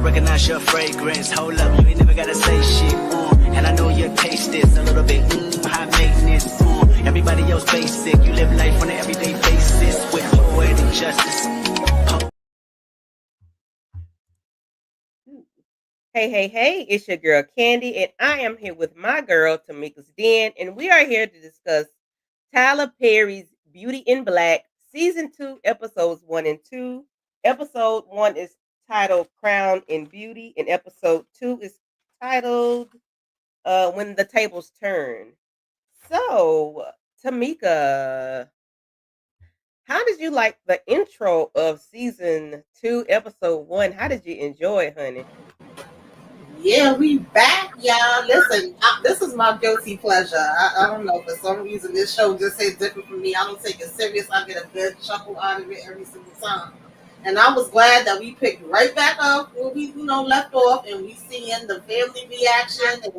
recognize your fragrance. Hold up, you ain't never gotta say shit. And I know your taste is a little bit high maintenance. Everybody else basic. You live life on an everyday basis with poetic justice. Hey, it's your girl Candy, and I am here with my girl Tamieka's Den, and we are here to discuss Tyler Perry's Beauty in Black, Season 2, Episodes 1 and 2. Episode 1 is titled Crown in Beauty, and Episode 2 is titled When the Tables Turn. So, Tamika, how did you like the intro of Season 2, Episode 1? How did you enjoy it, honey? Yeah, we back, y'all. Listen, this is my guilty pleasure. I don't know, for some reason this show just hits different for me. I don't take it serious. I get a good chuckle out of it every single time. And I was glad that we picked right back up where we, left off, and we seeing the family reaction, and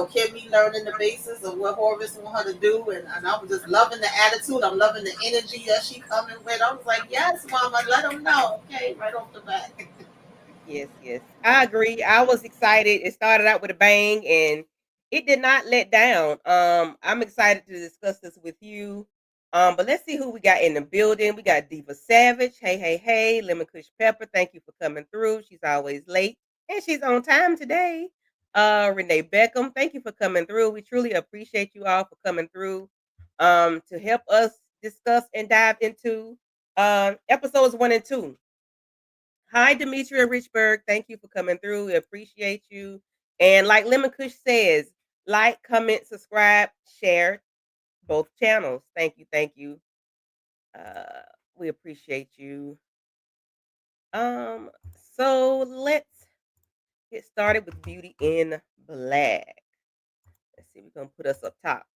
Kimmy learning the basis of what Horace want her to do, and I was just loving the attitude. I'm loving the energy that she coming with. I was like, yes, mama, let them know, okay, right off the bat. Yes. I agree. I was excited. It started out with a bang and it did not let down. I'm excited to discuss this with you. But let's see who we got in the building. We got Diva Savage. Hey. Lemon Kush Pepper. Thank you for coming through. She's always late. And she's on time today. Renee Beckham. Thank you for coming through. We truly appreciate you all for coming through to help us discuss and dive into episodes 1 and 2. Hi, Demetria Richburg. Thank you for coming through. We appreciate you. And like Lemon Kush says, like, comment, subscribe, share both channels. Thank you. Uh, we appreciate you. Um, so let's get started with Beauty in Black. Let's see, we're gonna put us up top.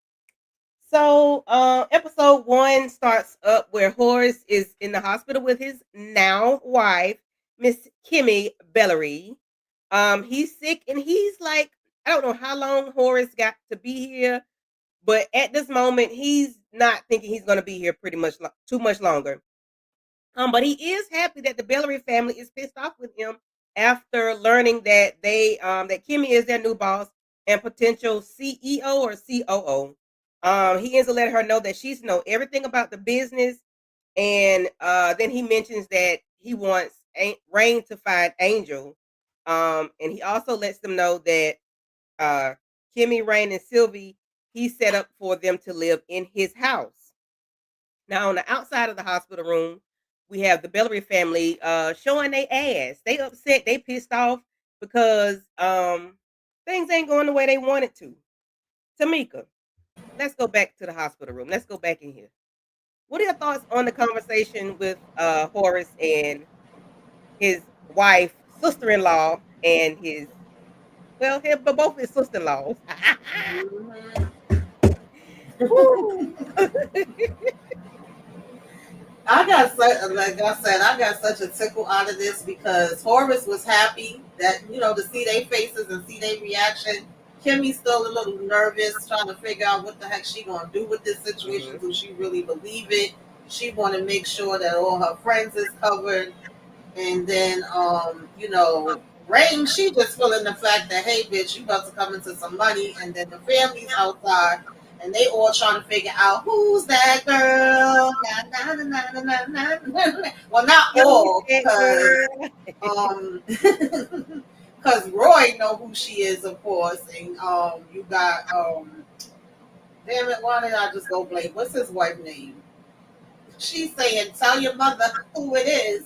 So, episode 1 starts up where Horace is in the hospital with his now wife, Miss Kimmy Bellery. He's sick and he's like, I don't know how long Horace got to be here, but at this moment, he's not thinking he's going to be here pretty much too much longer. But he is happy that the Bellery family is pissed off with him after learning that that Kimmy is their new boss and potential CEO or COO. He ends up letting her know that she's know everything about the business, and then he mentions that he wants Rain to find Angel, and he also lets them know that Kimmy, Rain, and Sylvie he set up for them to live in his house. Now, on the outside of the hospital room, we have the Bellery family showing their ass. They upset, they pissed off because things ain't going the way they wanted to. Tamika, let's go back to the hospital room. Let's go back in here. What are your thoughts on the conversation with Horace and his wife, sister-in-law, and but both his sister-in-laws. Mhm. Woo. Like I said, I got such a tickle out of this because Horace was happy that, to see their faces and see their reaction. Kimmy's still a little nervous, trying to figure out what the heck she gonna do with this situation. Mhm. Do she really believe it? She want to make sure that all her friends is covered, and then Rain, she just feeling the fact that, hey, bitch, you about to come into some money, and then the family's outside, and they all trying to figure out who's that girl. Na, na, na, na, na, na, na, na. Well, not Who's all, that because girl? because Roy know who she is, of course, and you got damn it, why did I just go blank? What's his wife name? She's saying, tell your mother who it is.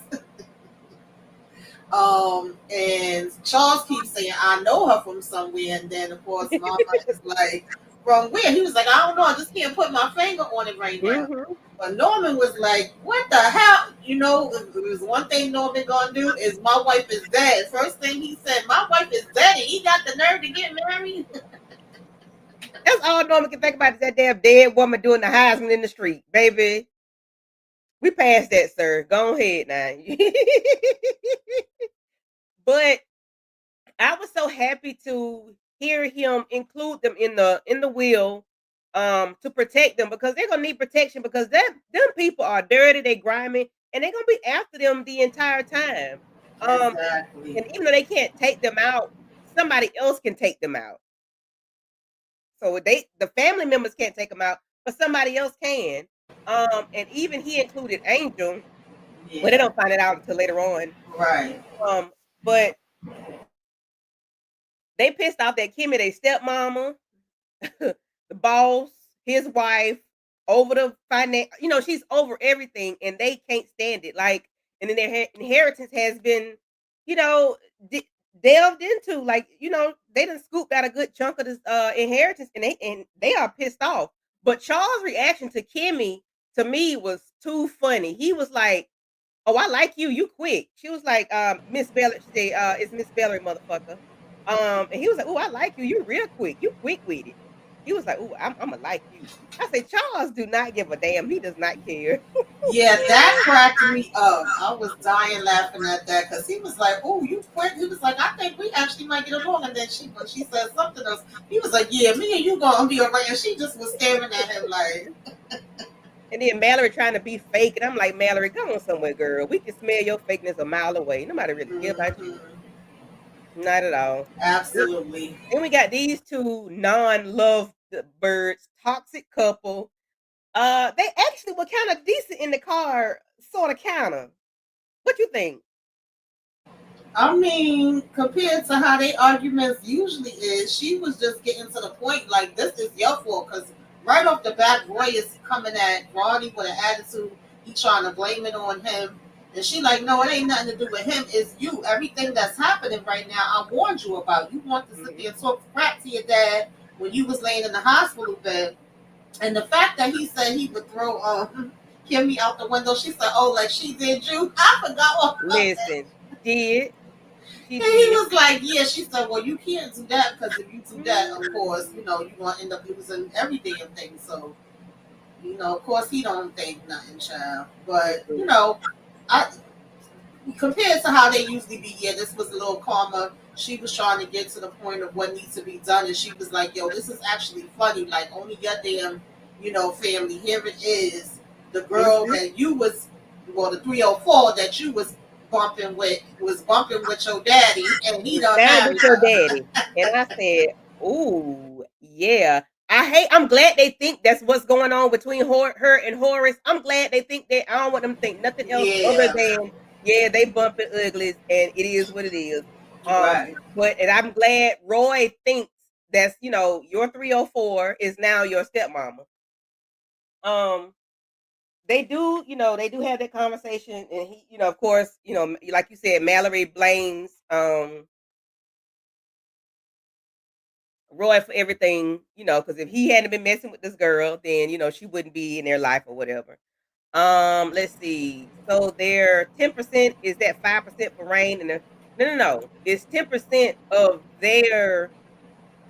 And Charles keeps saying, I know her from somewhere. And then, of course, Mama is like, from where? He was like, I don't know. I just can't put my finger on it right now. Mhm. But Norman was like, what the hell? If there's one thing Norman gonna do is my wife is dead. First thing he said, my wife is dead, and he got the nerve to get married. That's all Norman can think about is that damn dead woman doing the Heisman in the street, baby. We passed that, sir. Go ahead now. But I was so happy to hear him include them in the will to protect them because they're gonna need protection because them people are dirty, they grimy, and they're gonna be after them the entire time. Um, Exactly. and even though they can't take them out, somebody else can take them out. So the family members can't take them out, but somebody else can. And even he included Angel, but they Yeah. don't find it out until later on. Right. But they pissed off that Kimmy, their stepmama, the boss, his wife, over the finance. You know, she's over everything, and they can't stand it. Like, and then their inheritance has been, you know, delved into. Like, you know, they done scooped out a good chunk of this inheritance, and they are pissed off. But Charles' reaction to Kimmy to me was too funny. He was like, "Oh, I like you. You quick." She was like, Miss Bellary. She said, "It's Miss Bellary, motherfucker." And he was like, "Oh, I like you. You real quick. You quick with it." He was like, "Oh, I'ma like you." I said, Charles do not give a damn. He does not care. Yeah, that cracked me up. I was dying laughing at that because he was like, "Oh, you quit." He was like, "I think we actually might get along." And then when she said something else, he was like, "Yeah, me and you gonna be alright." And she just was staring at him like, And then Mallory trying to be fake, and I'm like, Mallory, go on somewhere, girl. We can smell your fakeness a mile away. Nobody really care about you. mm-hmm, Not at all. absolutely. Then we got these two non-love birds, toxic couple. They actually were kind of decent in the car, sort of, kind of. What you think? I mean, compared to how they arguments usually is, she was just getting to the point like, "This is your fault." Because right off the bat, Roy is coming at Ronnie with an attitude. He trying to blame it on him. And she like, "No, it ain't nothing to do with him. It's you. Everything that's happening right now, I warned you about. You want to sit Mhm. there and talk crap to your dad when you was laying in the hospital bed." And the fact that he said he would throw Kimmy out the window, she said, "Oh, like she did you." I forgot all about that. Listen, did she And he did? was like, "Yeah." She said, "Well, you can't do that because if you do that, of course, Mm. you're gonna end up losing every damn thing." So, of course, he don't think nothing, child. But Mm-mm. I compared to how they usually be, yeah, this was a little calmer. She was trying to get to the point of what needs to be done, and she was like, "Yo, this is actually funny. Like, only your damn, family. Here it is. The girl Mhm. that you was, well, the 304 that you was bumping with your daddy, and he done Down with married your her." daddy. And I said, "Ooh, yeah." I'm glad they think that's what's going on between her and Horace. I'm glad they think that. I don't want them to think nothing else other Yeah, than, yeah, they bumping uglies and it is what it is. right. And I'm glad Roy thinks that's, your 304 is now your stepmama. Um, they do have that conversation, and he, of course, like you said, Mallory blames Roy for everything, because if he hadn't been messing with this girl, then she wouldn't be in their life or whatever. Let's see. So their 10% is that 5% for Rain, and no. It's 10% of their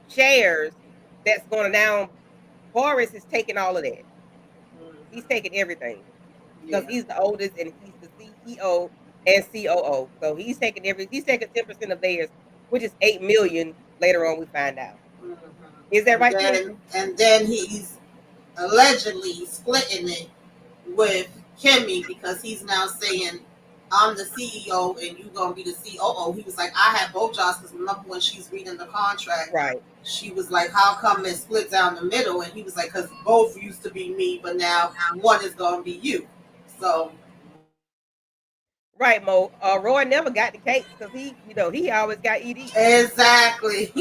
shares that's going to now. Horace is taking all of that. He's Mhm. taking everything because Yeah. he's the oldest and he's the CEO and COO. So he's taking 10% of theirs, which is 8 million. Later on, we find out. Mhm. Is that And right, then Timothy? and then he's allegedly splitting it with Kimmy because he's now saying, "I'm the CEO and you gonna be the COO." He was like, "I had both jobs," because remember when she's reading the contract, Right. she was like, "How come it split down the middle?" And he was like, "Because both used to be me, but now one is gonna be you." So Right, Mo. Roy never got the cakes because he always got ED. exactly.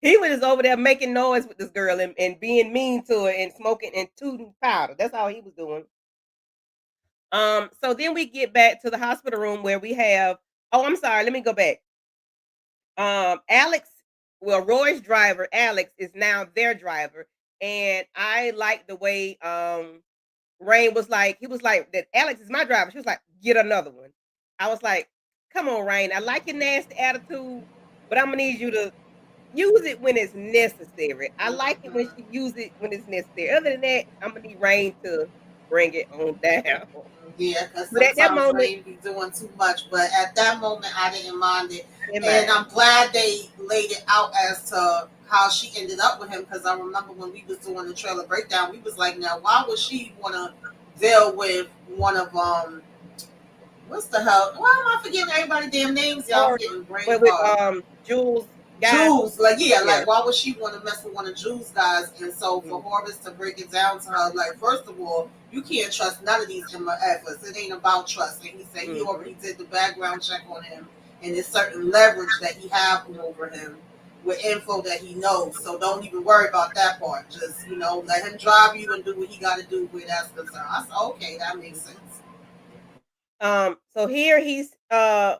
He was just over there making noise with this girl and being mean to her and smoking and tooting powder. That's all he was doing. So then we get back to the hospital room where we have. Oh, I'm sorry. Let me go back. Alex, well, Roy's driver, Alex, is now their driver, and I like the way Rain was like. He was like that. Alex is my driver. She was like, get another one. I was like, come on, Rain. I like your nasty attitude, but I'm gonna need you to use it when it's necessary. I like it when Mhm. she use it when it's necessary. Other than that, I'm gonna need Rain to bring it on down. Yeah, because But at that sometimes moment, Rain be doing too much. But at that moment, I didn't mind it, I didn't and mind. I'm glad they laid it out as to how she ended up with him. Because I remember when we was doing the trailer breakdown, we was like, "Now, why would she want to deal with What's the hell? Why am I forgetting everybody damn names? Y'all, I'm Or getting brain with fog. Jules guy. Jules, like yeah, Yeah. like why would she want to mess with one of Jules guys? And so for Mm-hmm. Horace to break it down to her, like first of all, you can't trust none of these MFers. It ain't about trust. And he said he Mm-hmm. already did the background check on him, and there's certain leverage that he have over him with info that he knows. So don't even worry about that part. Just let him drive you and do what he got to do where that's concerned. I said okay, that makes sense. So here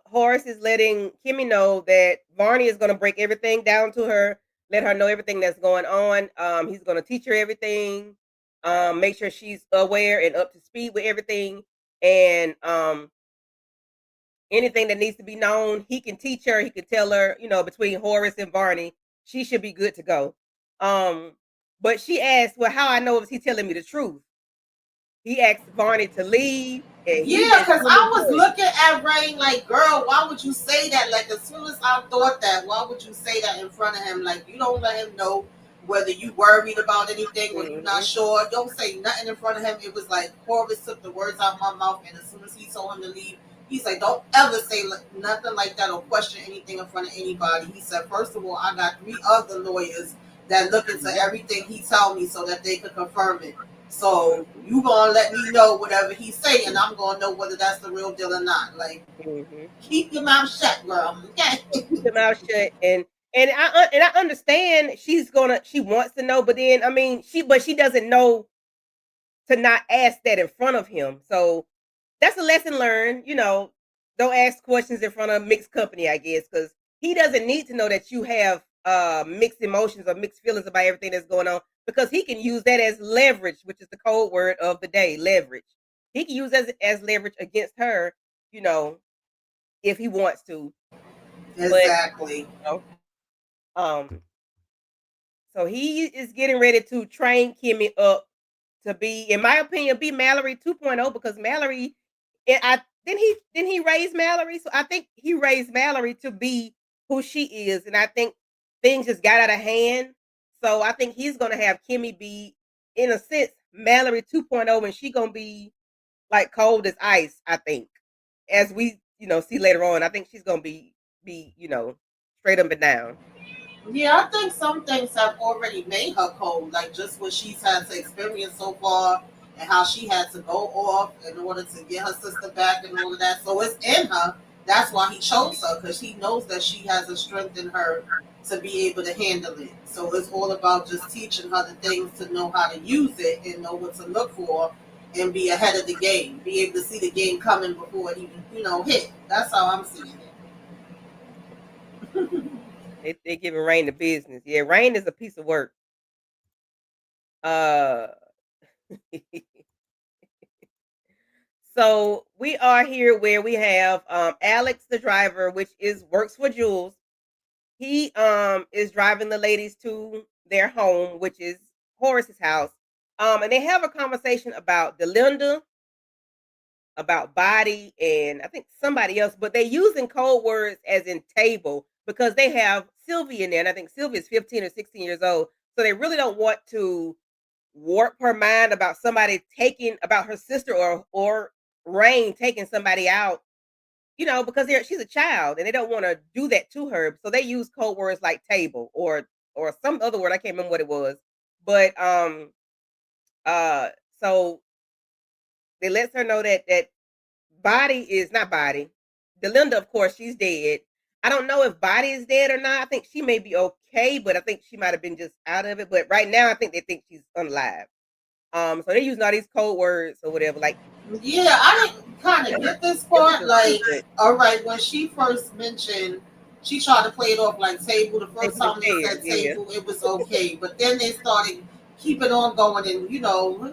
Horace is letting Kimmy know that Varney is gonna break everything down to her, let her know everything that's going on. He's gonna teach her everything, make sure she's aware and up to speed with everything, and anything that needs to be known, he can teach her, he can tell her, between Horace and Varney, she should be good to go. Um, but she asked, well, how I know if he telling me the truth? He asked Varney to leave, and he Yeah, just because told I him was looking at Rain like, girl, why would you say that? Like, as soon as I thought that, why would you say that in front of him? Like, you don't let him know whether you worried about anything or you not Mhm, sure. Don't say nothing in front of him. It was like Horace took the words out of my mouth, and as soon as he told him to leave, he's like, don't ever say nothing like that or question anything in front of anybody. He said, first of all, I got 3 other lawyers that look into mhm, everything he tell me so that they could confirm it. So mhm, you gonna let me know whatever he's saying. I'm gonna know whether that's the real deal or not. Like, mhm. keep your mouth shut, girl. Okay. So keep your mouth shut, and I understand she wants to know, but then I mean she doesn't know to not ask that in front of him. So that's a lesson learned. Don't ask questions in front of mixed company, I guess, because he doesn't need to know that you have mixed emotions or mixed feelings about everything that's going on, because he can use that as leverage, which is the code word of the day, leverage. He can use as leverage against her, you know, if he wants to. But Exactly. you know, um, so he is getting ready to train Kimmy up to be, in my opinion, be Mallory 2.0, because Mallory, I didn't he raise Mallory, so I think he raised Mallory to be who she is, and I think things just got out of hand. So I think he's gonna have Kimmy be, in a sense, Mallory 2.0, and she gonna be like cold as ice. I think, as we see later on, I think she's gonna be straight up and down. Yeah, I think some things have already made her cold, like just what she's had to experience so far and how she had to go off in order to get her sister back and all of that. So it's in her. That's why he chose her, because he knows that she has a strength in her to be able to handle it. So it's all about just teaching her the things to know how to use it and know what to look for and be ahead of the game, be able to see the game coming before it even, hit. That's how I'm seeing it. They giving Rain the business. Yeah, Rain is a piece of work. Uh, so we are here where we have Alex, the driver, which is works for Jules. He is driving the ladies to their home, which is Horace's house. And they have a conversation about Delinda, about body, and I think somebody else, but they using code words as in table, because they have Sylvia in there, and I think Sylvia is 15 or 16 years old. So they really don't want to warp her mind about somebody taking, about her sister or Rain taking somebody out, because she's a child and they don't want to do that to her. So they use code words like table or some other word. I can't remember what it was. But uh so they lets her know that Body is not Body. Delinda, of course, she's dead. I don't know if Body is dead or not. I think she may be okay, but I think she might have been just out of it. But right now I think they think she's unalive. So they're using all these code words or whatever. Like, Yeah, I didn't kind of get this it was part. just Like, stupid. all right, when she first mentioned, she tried to play it off like table. The first Table and time they chairs, said yeah. table, it was okay. But then they started keeping on going, and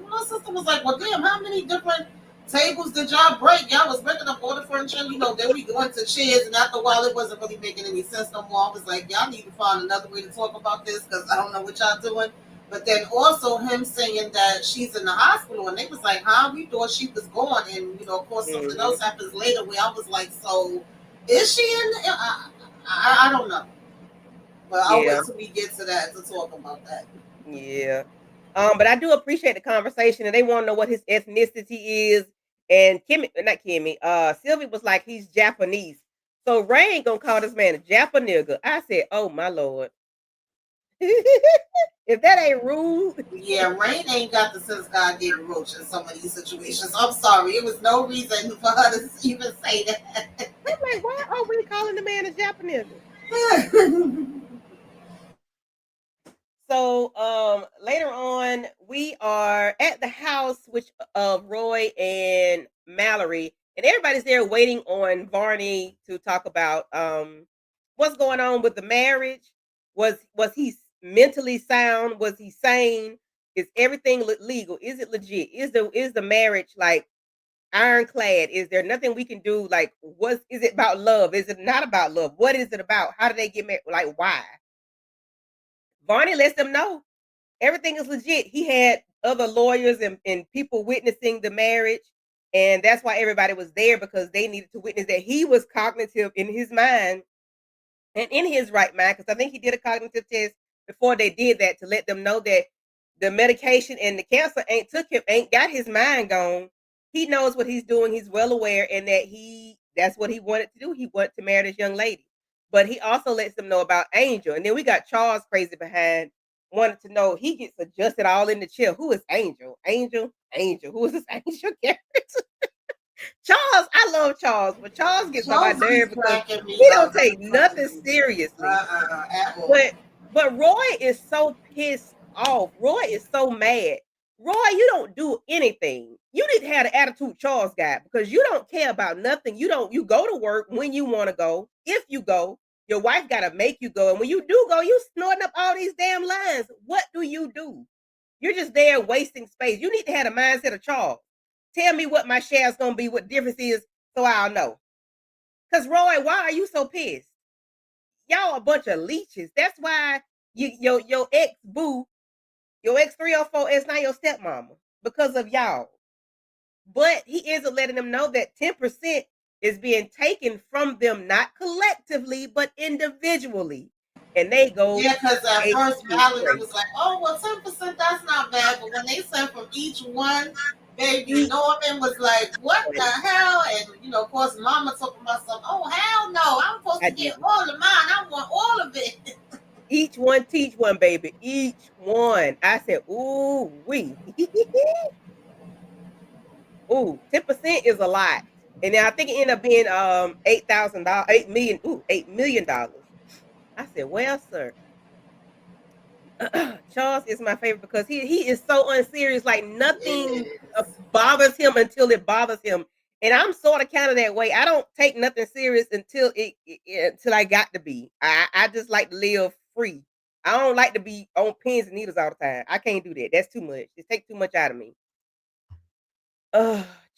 my sister was like, "Well, damn, how many different tables did y'all break? Y'all was breaking up all the furniture, and then we go into chairs, and after a while, it wasn't really making any sense no more. I was like, y'all need to find another way to talk about this because I don't know what y'all doing." But then also him saying that she's in the hospital, and they was like, "Huh? We thought she was gone." And of course, something Hmm. else happens later where I was like, "So, is she in?" I don't know, but I'll Yeah. wait till we get to that to talk about that. Yeah. But I do appreciate the conversation, and they want to know what his ethnicity is. And Kimmy, not Kimmy, Sylvia was like, he's Japanese. So Ray ain't gonna call this man a Japanigga. I said, oh my lord. If that ain't rude, Yeah, Rain ain't got the sense God gave Roach in some of these situations. I'm sorry. It was no reason for her to even say that. I'm like, why are we calling the man a Japanigga? So later on, we are at the house which of Roy and Mallory, and everybody's there waiting on Barney to talk about what's going on with the marriage. Was he mentally sound? Was he sane? Is everything legal? Is it legit? Is the marriage like ironclad? Is there nothing we can do? Like, what is it about love? Is it not about love? What is it about? How do they get married? Like, why? Barney lets them know everything is legit. He had other lawyers and people witnessing the marriage. And that's why everybody was there because they needed to witness that he was cognitive in his mind and in his right mind. Because I think he did a cognitive test before they did that to let them know that the medication and the cancer ain't got his mind gone. He knows what he's doing. He's well aware, and that's what he wanted to do. He wanted to marry this young lady. But he also lets them know about Angel. And then we got Charles crazy behind, wanted to know. He gets adjusted all in the chair. Who is Angel? Angel. Who is this Angel character? Charles, I love Charles, but Charles gets on my Charles nerve keeps because cracking me he up. don't take nothing seriously. At all. But Roy is so pissed off. Roy is so mad. Roy, you don't do anything. You need to have the attitude Charles got because you don't care about nothing. You go to work when you want to go. If you go, your wife gotta make you go. And when you do go, you snorting up all these damn lines. What do you do? You're just there wasting space. You need to have the mindset of Charles. Tell me what my share's gonna be, what difference is, so I'll know. Cause Roy, why are you so pissed? Y'all a bunch of leeches. That's why your ex boo, your ex 304 is not your stepmama because of y'all. But he isn't letting them know that 10% is being taken from them, not collectively, but individually. And they go Yeah, because at ape first shit Valerie crazy. was like, "Oh, well, 10%, that's not bad." But when they said from each one, baby Each Norman was like, "What the one. hell?" And of course, Mama talking about something. Oh, hell no! I'm supposed I to get didn't. all of mine. I want all of it. Each one teach one, baby. Each one. I said, ooh, we. Ooh, 10% is a lot. And then I think it ended up being $8,000, 8 million, $8 million. I said, well, sir, Charles is my favorite because he is so unserious, like nothing Yes. bothers him until it bothers him. And I'm sort of kind of that way. I don't take nothing serious until I got to be. I just like to live free. I don't like to be on pins and needles all the time. I can't do that. That's too much. It takes too much out of me.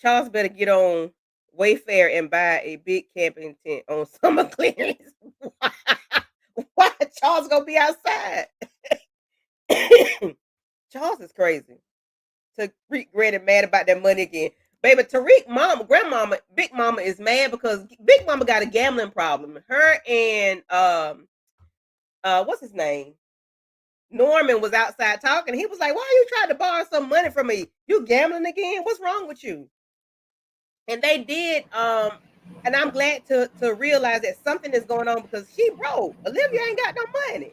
Charles better get on Wayfair and buy a big camping tent on summer clearance. Why? Why Charles gonna be outside? Charles is crazy. Tariq Granny mad about that money again. Baby, Tariq mama, grandmama, big mama is mad because big mama got a gambling problem. Her and what's his name? Norman was outside talking. He was like, why are you trying to borrow some money from me? You gambling again? What's wrong with you? And they did, and I'm glad to realize that something is going on because she broke. Olivia ain't got no money.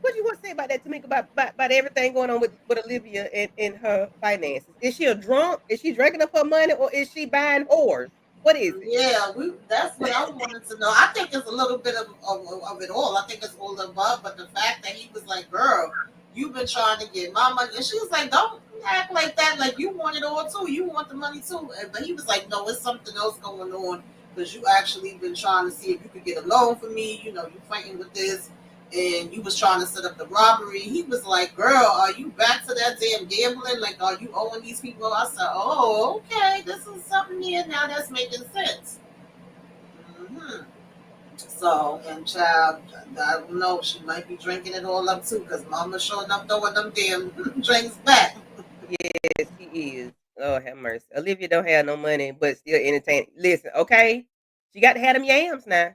What do you want to say about that, Tamika, about everything going on with Olivia and her finances? Is she a drunk? Is she drinking up her money or is she buying whores? What is it? Yeah, that's what I wanted to know. I think it's a little bit of it all. I think it's all above, but the fact that he was like, "Girl, you've been trying to get my money," and she was like, "Don't act like that. Like you want it all too. You want the money too." But he was like, "No, it's something else going on because you actually been trying to see if you could get a loan for me. You fighting with this." And you was trying to set up the robbery. He was like, "Girl, are you back to that damn gambling? Like, are you owing these people?" I said, "Oh, okay. This is something here now that's making sense." Hmm. So, and child, I don't know. She might be drinking it all up too, because Mama showing up throwing them damn drinks back. Yes, she is. Oh, have mercy. Olivia don't have no money, but still entertaining. Listen, okay? She got to have them yams now.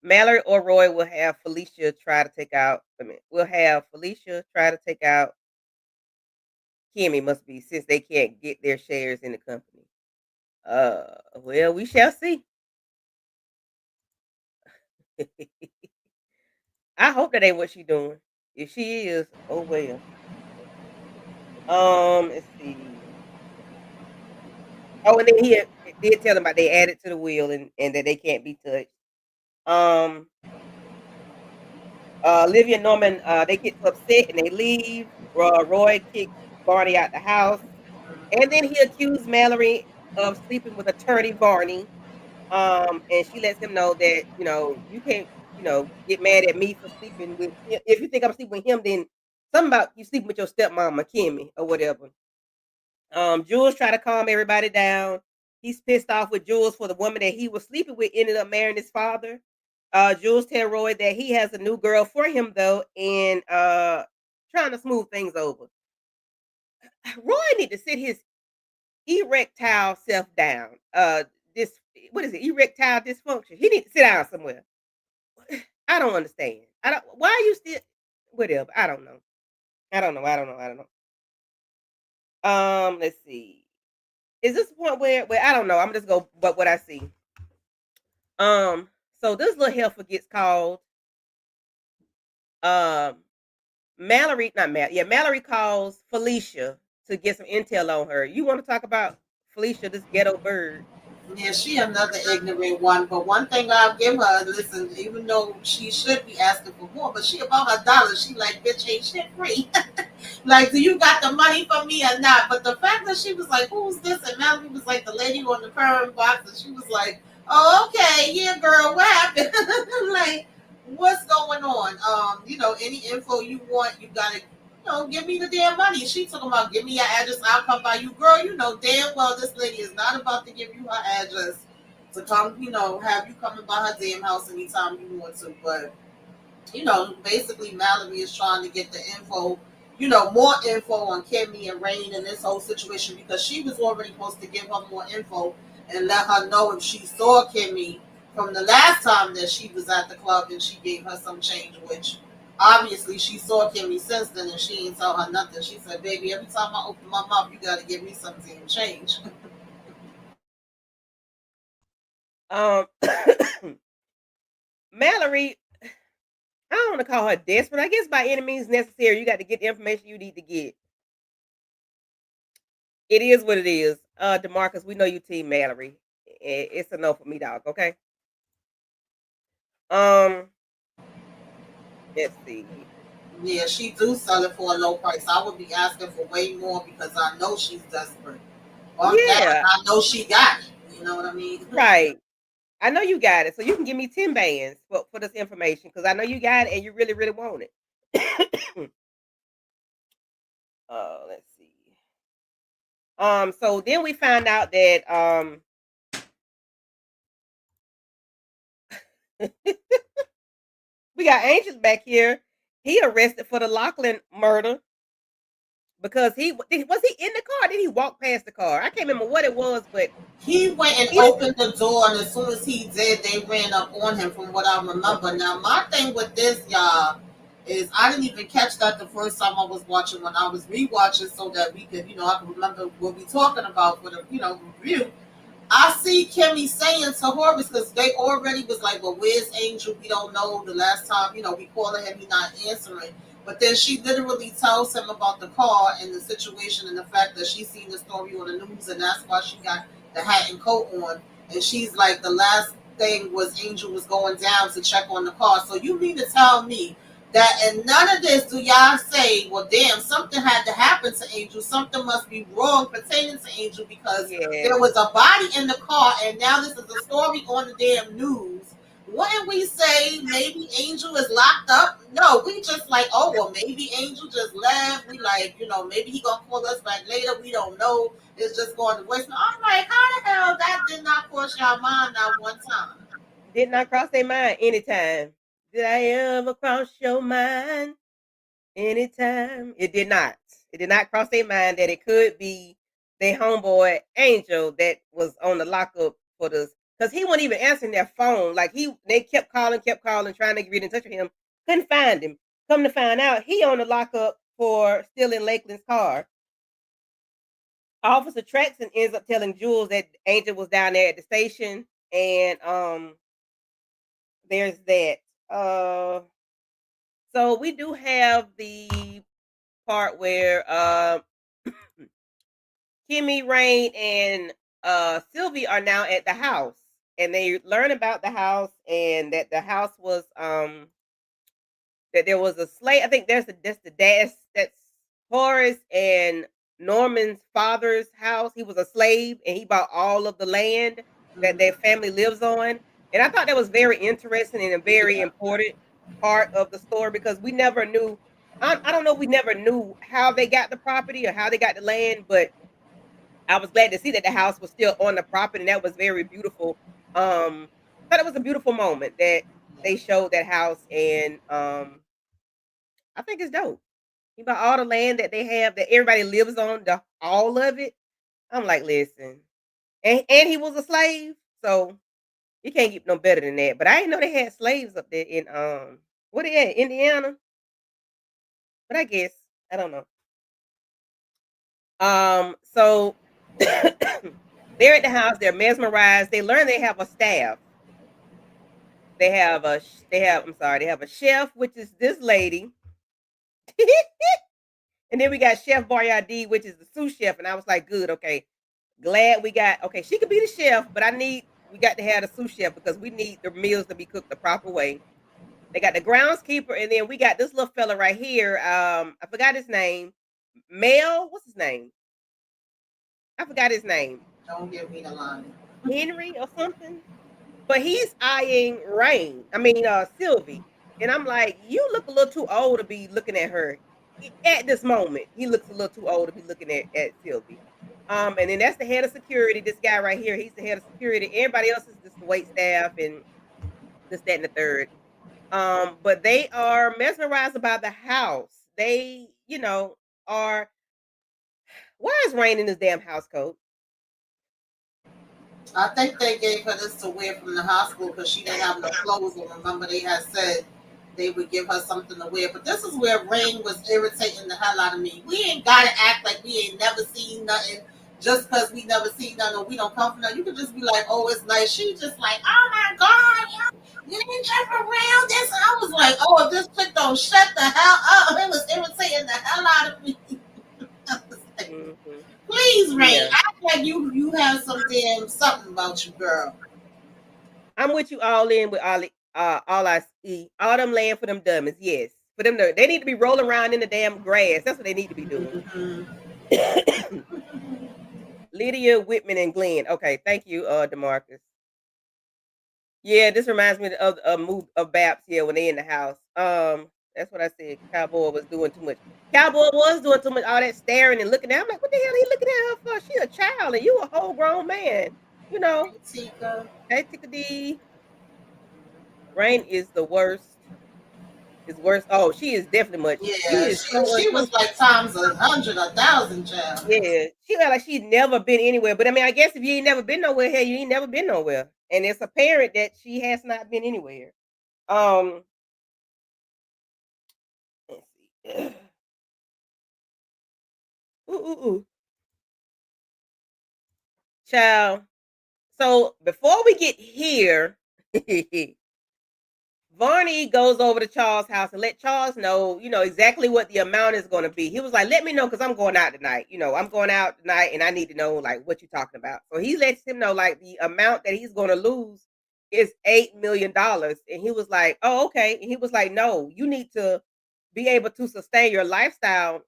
Mallory or Roy will have Felicia try to take out. I mean, we'll have Felicia try to take out Kimmy must be, since they can't get their shares in the company. Well, we shall see. I hope that ain't what she doing. If she is, oh well. Let's see. Oh, and then he did tell them about they added to the will and that they can't be touched. Um, Olivia and Norman, they get too upset and they leave. Roy kicks Barney out the house, and then he accused Mallory of sleeping with attorney Barney. And she lets him know that you can't get mad at me for sleeping with him. If you think I'm sleeping with him, then something about you sleeping with your stepmama Kimmy or whatever. Jules tried to calm everybody down. He's pissed off with Jules for the woman that he was sleeping with ended up marrying his father. Jules tell Roy that he has a new girl for him though, and trying to smooth things over. Roy need to sit his erectile self down. This what is it? Erectile dysfunction. He need to sit down somewhere. I don't understand. I don't. Why are you still? Whatever. I don't know. I don't know. I don't know. I don't know. Let's see. Is this the point where I don't know? I'm just go, but what I see. Um, so this little heifer gets called. Um, Mallory, not Mal. Yeah, Mallory calls Felicia to get some intel on her. You want to talk about Felicia, this ghetto bird? Yeah, she another ignorant one. But one thing I'll give her, listen, even though she should be asking for more, but she about her dollar. She like, bitch, ain't shit free. Like, do you got the money for me or not? But the fact that she was like, who's this? And Mallory was like the lady on the perm box, and she was like, oh, okay, yeah, girl, what happened? Like, what's going on? Any info you want, you gotta, give me the damn money. She talking about give me your address, I'll come by you. Girl, you know damn well this lady is not about to give you her address to come, have you coming by her damn house anytime you want to. But basically Mallory is trying to get the info, more info on Kimmy and Rain and this whole situation because she was already supposed to give her more info and let her know if she saw Kimmy from the last time that she was at the club and she gave her some change, which obviously she saw Kimmy since then and she ain't tell her nothing. She said, baby, every time I open my mouth, you got to give me some damn change. Um, Mallory, I don't want to call her desperate. I guess by any means necessary, you got to get the information you need to get. It is what it is. Demarcus, we know you team Mallory. It's a no for me, dog. Okay. Um, let's see. Yeah, she do sell it for a low price. I would be asking for way more because I know she's desperate. Bump that, Yeah, I know she got it. You know what I mean? right. I know you got it, so you can give me 10 bands for this information because I know you got it and you really, really want it. Let's see. So then we found out that we got Angels back here. He arrested for the Lachlan murder because he was he in the car? Did he walk past the car? I can't remember what it was, but He went and he opened the door, and as soon as he did, they ran up on him. From what I remember. Now, my thing with this, y'all, is I didn't even catch that the first time I was watching. When I was rewatching, so that we could, I could remember what we talking about for the, review. I see Kimmy saying to Horace because they already was like, well, where's Angel? We don't know. The last time, we calling him, he not answering. But then she literally tells him about the car and the situation and the fact that she seen the story on the news and that's why she got the hat and coat on. And she's like, the last thing was Angel was going down to check on the car. So you mean to tell me that in none of this do y'all say, well, damn, something had to happen to Angel. Something must be wrong pertaining to Angel because yeah. there was a body in the car, and now this is a story on the damn news. Wouldn't we say maybe Angel is locked up? No, we just like, oh, well, maybe Angel just left. We like, maybe he gonna call us back later. We don't know. It's just going to waste. I'm like, how the hell that did not cross your mind not one time? Did not cross their mind anytime. Did I ever cross your mind anytime? It did not. It did not cross their mind that it could be their homeboy Angel that was on the lockup for this. Because he wasn't even answering their phone. Like they kept calling, trying to get in touch with him. Couldn't find him. Come to find out, he on the lockup for stealing Lakeland's car. Officer Traxon ends up telling Jules that Angel was down there at the station, and there's that. Uh, so we do have the part where Kimmy, Rain, and Sylvie are now at the house, and they learn about the house and that the house was that there was a slave. I think that's the that's Horace and Norman's father's house. He was a slave and he bought all of the land that their Mhm. family lives on. And I thought that was very interesting and a very Yeah. important part of the story because we never knew. I don't know. We never knew how they got the property or how they got the land, but I was glad to see that the house was still on the property, and that was very beautiful. I thought it was a beautiful moment that Yeah. they showed that house, and I think it's dope. About all the land that they have that everybody lives on, the all of it. I'm like, listen, and he was a slave, so you can't get no better than that. But I didn't know they had slaves up there in what they at, Indiana. But I guess I don't know. So they're at the house. They're mesmerized. They learn they have a staff. I'm sorry, they have a chef, which is this lady. And then we got Chef Boyardee, which is the sous chef. And I was like, good, okay. Glad we got okay, she could be the chef, but we got to have the sous chef because we need the meals to be cooked the proper way. They got the groundskeeper, and then we got this little fella right here. I forgot his name. Mel, what's his name? I forgot his name. Don't give me the line. Henry or something. But he's eyeing Sylvie. And I'm like, you look a little too old to be looking at her. At this moment, he looks a little too old to be looking at Sylvie. And then that's the head of security. This guy right here, he's the head of security. Everybody else is just the wait staff and this, that, and the third. But they are mesmerized about the house. They, are why is Rain in this damn house coat? I think they gave her this to wear from the hospital because she didn't have no clothes. And remember, they had said they would give her something to wear. But this is where Rain was irritating the hell out of me. We ain't gotta act like we ain't never seen nothing just because we never seen nothing or we don't come from nothing. You could just be like, "Oh, it's nice." She just like, "Oh my god, you didn't jump around this." And I was like, "Oh, if this chick don't shut the hell up," it was irritating the hell out of me. I was like, Hmm. please, Rain, Yeah. act like you have some damn something about you, girl. I'm with you all in with all I see. All them laying for them dummies. Yes. For them they need to be rolling around in the damn grass. That's what they need to be doing. Mhm. Lydia, Whitman, and Glenn. Okay, thank you, Demarcus. Yeah, this reminds me of a move of Baps. Yeah, when they in the house. That's what I said. Cowboy was doing too much. Cowboy was doing too much. All that staring and looking at. I'm like, what the hell? Are you looking at her for? She a child, and you a whole grown man. You know. Hey, Tika. Hey, Tika D. Rain is the worst. Is worse. Oh, she is definitely much. She Yeah, is so she was like times 100, 1,000, child. yeah. She felt like she'd never been anywhere. But I mean, I guess if you ain't never been nowhere, hey, you ain't never been nowhere. And it's apparent that she has not been anywhere. Um, let's see. Ooh, ooh, ooh. Child. So before we get here, Varney goes over to Charles' house and let Charles know, exactly what the amount is going to be. He was like, "Let me know because I'm going out tonight. I'm going out tonight, and I need to know like what you're talking about." So he lets him know like the amount that he's going to lose is $8 million, and he was like, "Oh, okay." And he was like, "No, you need to be able to sustain your lifestyle."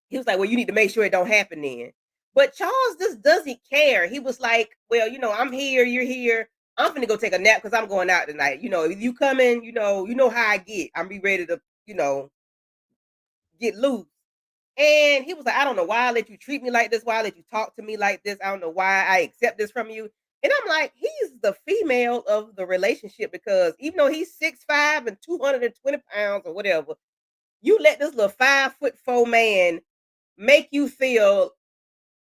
He was like, "Well, you need to make sure it don't happen then." But Charles just doesn't care. He was like, "Well, I'm here, you're here. I'm finna go take a nap because I'm going out tonight. If you coming, you know how I get. I'm be ready to, get loose." And he was like, "I don't know why I let you treat me like this, why I let you talk to me like this. I don't know why I accept this from you." And I'm like, he's the female of the relationship because even though he's 6'5" and 220 pounds or whatever, you let this little 5'4" man make you feel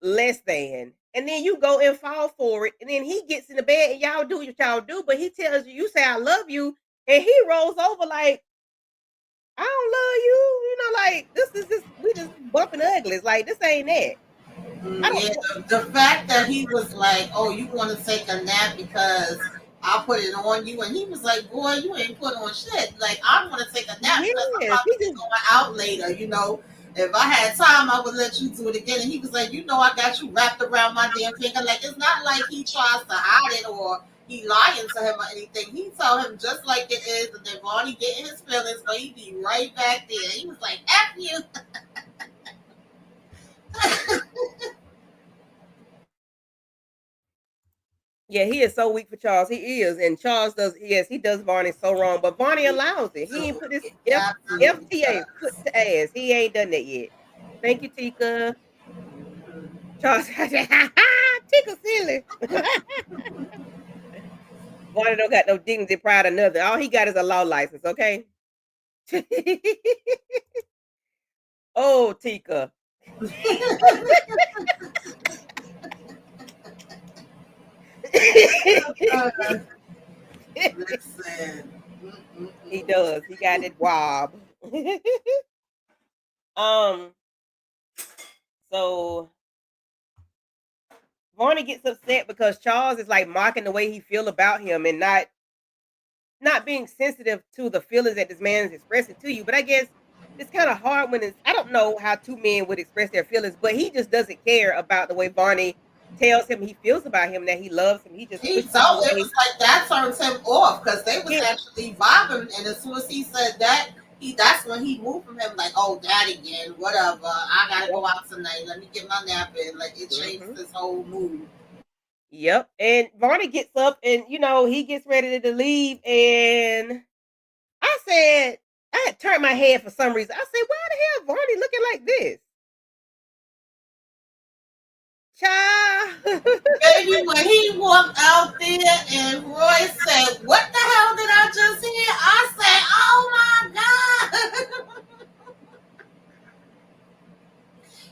less than. And then you go and fall for it. And then he gets in the bed and y'all do what y'all do. But he tells you, you say, "I love you." And he rolls over like, "I don't love you." Like, this is just, we just bumping uglies. Like, this ain't that. I don't Yeah, the fact that he was like, "Oh, you want to take a nap because I put it on you," and he was like, "Boy, you ain't put on shit. Like, I want to take a nap because I'm yes, about he to be just going out later. You know, if I had time, I would let you do it again." And he was like, "You know, I got you wrapped around my damn finger." Like, it's not like he tries to hide it or he lying to him or anything. He told him just like it is, and then Barney getting his feelings, but he be right back there. He was like, "F you." yeah, he is so weak for Charles. He is, and Charles does. Yes, he does Barney so wrong, but Barney allows it. He ain't So put his it absolutely FTA foot does. to ass. He ain't done that yet. Thank you, Tika. Charles, Tika silly. Barney don't got no dignity, pride, or nothing. All he got is a law license. Okay. Oh, Tika. Uh, Listen. He Mm-mm-mm. does. He got it wob. um. So Barney gets upset because Charles is like mocking the way he feel about him and not being sensitive to the feelings that this man is expressing to you. But I guess it's kind of hard when it's I don't know how two men would express their feelings, but he just doesn't care about the way Barney tells him he feels about him, that he loves him. He just He pushes him told it away. was like that turns him off because they was Yeah. actually vibing, and as soon as he said that, that's when he moved from him like, "Oh, that again, whatever. I gotta Yep. go out tonight. Let me get my nap in." Like it changed Hmm. his whole mood. Yep. And Barney gets up and he gets ready to leave. And I said, I had turned my head for some reason. I said, why the hell Barney looking like this? Child. Baby, when he walked out there and Roy said, "What the hell did I just hear?" I said, "Oh my god!"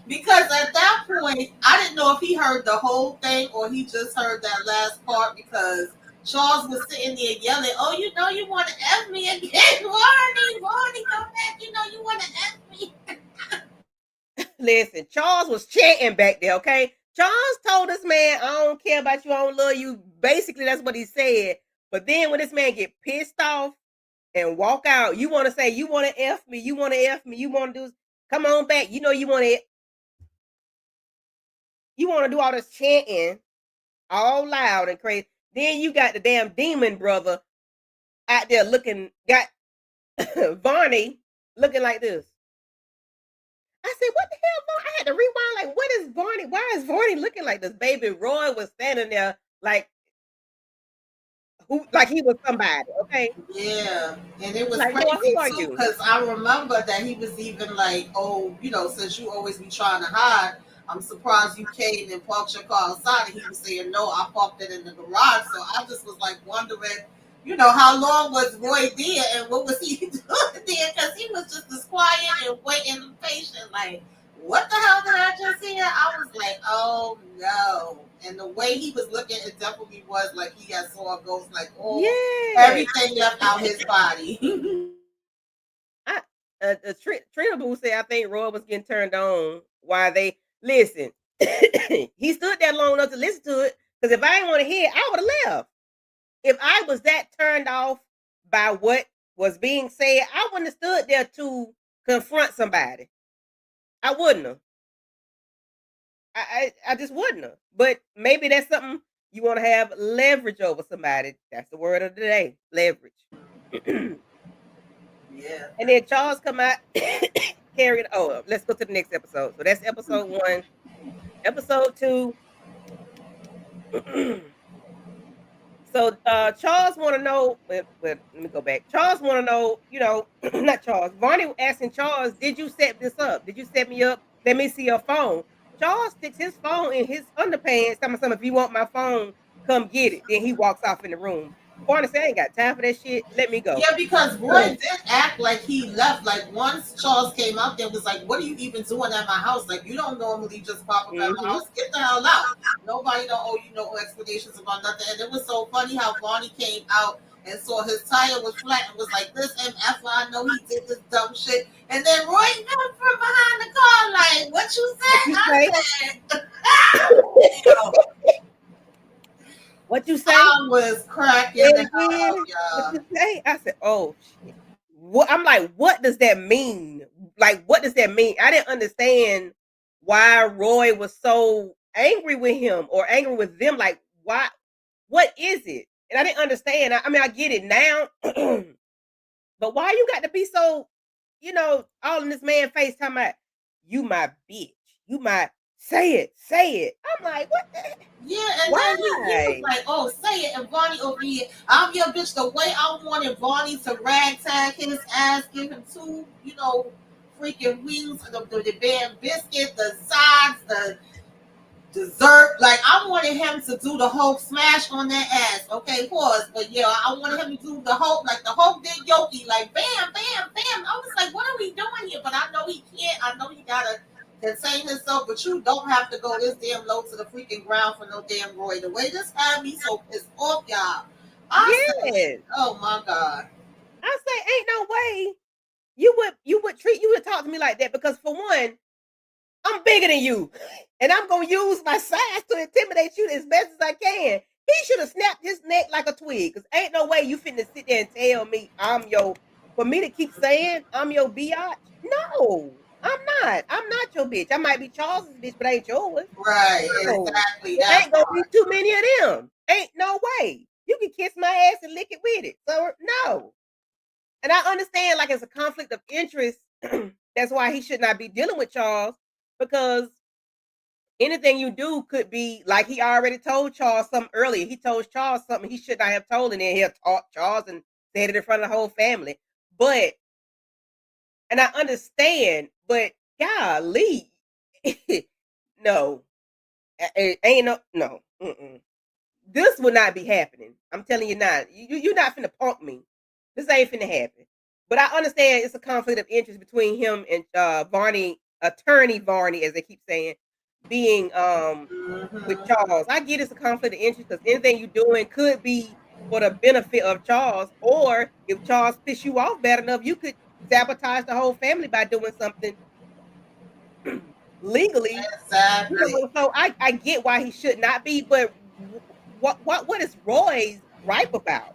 Because at that point, I didn't know if he heard the whole thing or he just heard that last part because Charles was sitting there yelling, "Oh, you know you want to F me again, Barney, Barney, come back, you know you want to F me." Listen, Charles was chanting back there, okay? Charles told this man, I don't care about you, I don't love you. Basically, that's what he said. But then when this man get pissed off and walk out, you want to say, you want to F me, you want to F me, you want to do, come on back. You want to do all this chanting all loud and crazy. Then you got the damn demon brother out there got Varney looking like this. I said, what the hell, Varney? I had to rewind, like, what is Varney? Why is Varney looking like this? Baby Roy was standing there like he was somebody, okay? Yeah, and it was Like, Roy, who crazy are too you? because I remember that he was even like, "Oh, you know, since you always be trying to hide, I'm surprised you came and parked your car outside." And he was saying, "No, I parked it in the garage." So I just was like wondering, how long was Roy there and what was he doing there? Because he was just as quiet and waiting and patient. Like, what the hell did I just hear? I was like, "Oh no!" And the way he was looking, it definitely was like he had saw a ghost. Like, oh. Yeah. Everything left out his body. I Trina Boo said I think Roy was getting turned on while they listen. He stood there long enough to listen to it. Because if I didn't want to hear it, I would have left. If I was that turned off by what was being said, I wouldn't have stood there to confront somebody. I wouldn't have. I just wouldn't have. But maybe that's something you want to have leverage over somebody. That's the word of the day, leverage. And Yeah. then Charles come out carrying. Oh, let's go to the next episode. So that's episode 1. Episode 2. So Charles want to know. Let me go back. Charles want to know. Not Charles. Vonnie asking Charles, "Did you set this up? Did you set me up? Let me see your phone." Charles sticks his phone in his underpants. Tell me something. If you want my phone, come get it. Then he walks off in the room. Barney said, "I ain't got time for that shit. Let me go." Yeah, because Roy did act like he left. Like once Charles came out there and was like, "What are you even doing at my house? Like you don't normally just pop up at my Mm-hmm. house. Get the hell out. Nobody don't owe you no explanations about nothing." And it was so funny how Bonnie came out and saw his tire was flat and was like, this MF, I know he did this dumb shit. And then Roy come from behind the car, like, what you What said? you I say? said, yo, What you say? I was cracking the And hell up, again, what y'all. you say? I said, "Oh shit." What I'm like, what does that mean? Like, what does that mean? I didn't understand why Roy was so angry with him or angry with them. Like, why? What is it? And I didn't understand. I mean, I get it now, but why you got to be so, all in this man face talking about you my bitch, you my say it. I'm like, what the Yeah, and then he was why? like, oh, say it, and Vonnie over here, I'm your bitch the way I wanted Vonnie to ragtag his ass, give him two, freaking wings, the damn biscuit, the sides, the dessert. Like, I wanted him to do the Hulk smash on that ass. Okay, pause. But yeah, I wanted him to do the Hulk, like the Hulk did Yoki, like bam, bam, bam. I was like, what are we doing here? But I know he can't. I know he gotta contain himself, but you don't have to go this damn low to the freaking ground for no damn Roy. The way this had me so pissed off, y'all. I said, Yes. oh my God. I say, ain't no way you would talk to me like that because for one, I'm bigger than you, and I'm gonna use my size to intimidate you as best as I can. He should have snapped his neck like a twig, cause ain't no way you finna sit there and tell me for me to keep saying I'm your biatch. No, I'm not. I'm not your bitch. I might be Charles's bitch, but I ain't yours. Right, No, exactly it that ain't gonna be part. too many of them. Ain't no way. You can kiss my ass and lick it with it. So no. And I understand like it's a conflict of interest. That's why he should not be dealing with Charles because anything you do could be like he already told Charles something earlier. He told Charles something he should not have told, and then he'll talk Charles and said it in front of the whole family. But and I understand, but golly, no, ain't no. Mm-mm. This will not be happening. I'm telling you not. You're not finna punk me. This ain't finna happen. But I understand it's a conflict of interest between him and Varney, attorney Varney, as they keep saying, being with Mm-hmm. Charles. I get it's a conflict of interest because anything you're doing could be for the benefit of Charles, or if Charles piss you off bad enough, you could sabotage the whole family by doing something legally. Exactly. So I get why he should not be, but what is Roy's gripe about?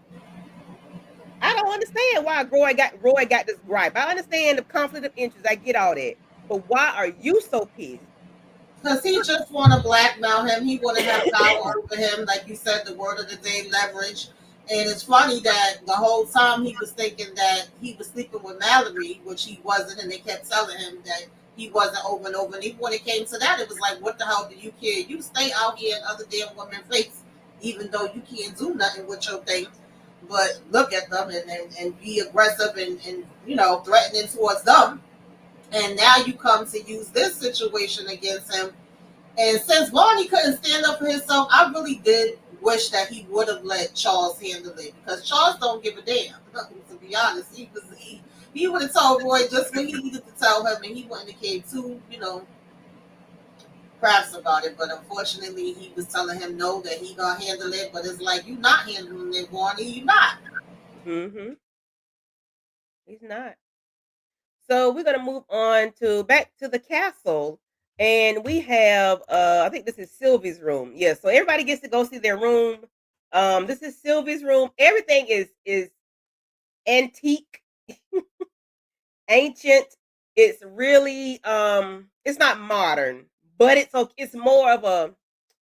I don't understand why Roy got this gripe. I understand the conflict of interest. I get all that, but why are you so pissed? Because he just want to blackmail him. He want to have power over him. Like you said, the word of the day, leverage. And it's funny that the whole time he was thinking that he was sleeping with Mallory, which he wasn't, and they kept telling him that he wasn't over and over. And even when it came to that, it was like, what the hell do you care? You stay out here in other damn women's face, even though you can't do nothing with your thing. But look at them and be aggressive and threatening towards them. And now you come to use this situation against him, and since Barney couldn't stand up for himself, I really did wish that he would have let Charles handle it because Charles don't give a damn. To be honest, he would have told Roy just what he needed to tell him, and he wouldn't have came too crass about it. But unfortunately, he was telling him no, that he gonna handle it. But it's like you not handling it, Barney. You not. Mm-hmm. He's not. So we're gonna move on to back to the castle, and we have I think this is Sylvie's room. Yeah, so everybody gets to go see their room. This is Sylvie's room. Everything is antique, ancient. It's really it's not modern, but it's okay. It's more of a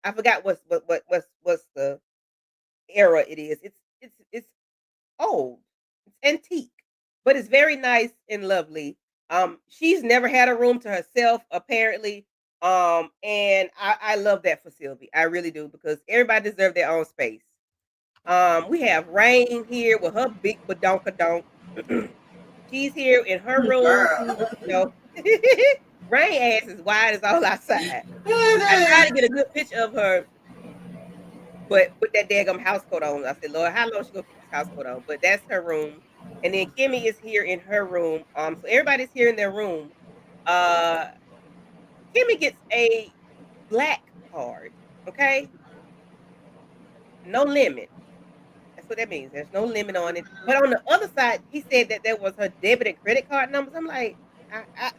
I forgot what's the era it is. It's old. It's antique, but it's very nice and lovely. She's never had a room to herself, apparently. And I love that for Sylvie. I really do because everybody deserves their own space. We have Rain here with her big badonkadonk. She's here in her room. Girl. No, Rain ass is wide as all outside. I tried to It get a good picture of her, but with that daggum house coat on, I said, Lord, how long she gonna keep this house coat on? But that's her room. And then Kimmy is here in her room. So everybody's here in their room. Uh Kimmy gets a black card. Okay. No limit. That's what that means. There's no limit on it. But on the other side, he said that there was her debit and credit card numbers. I'm like, I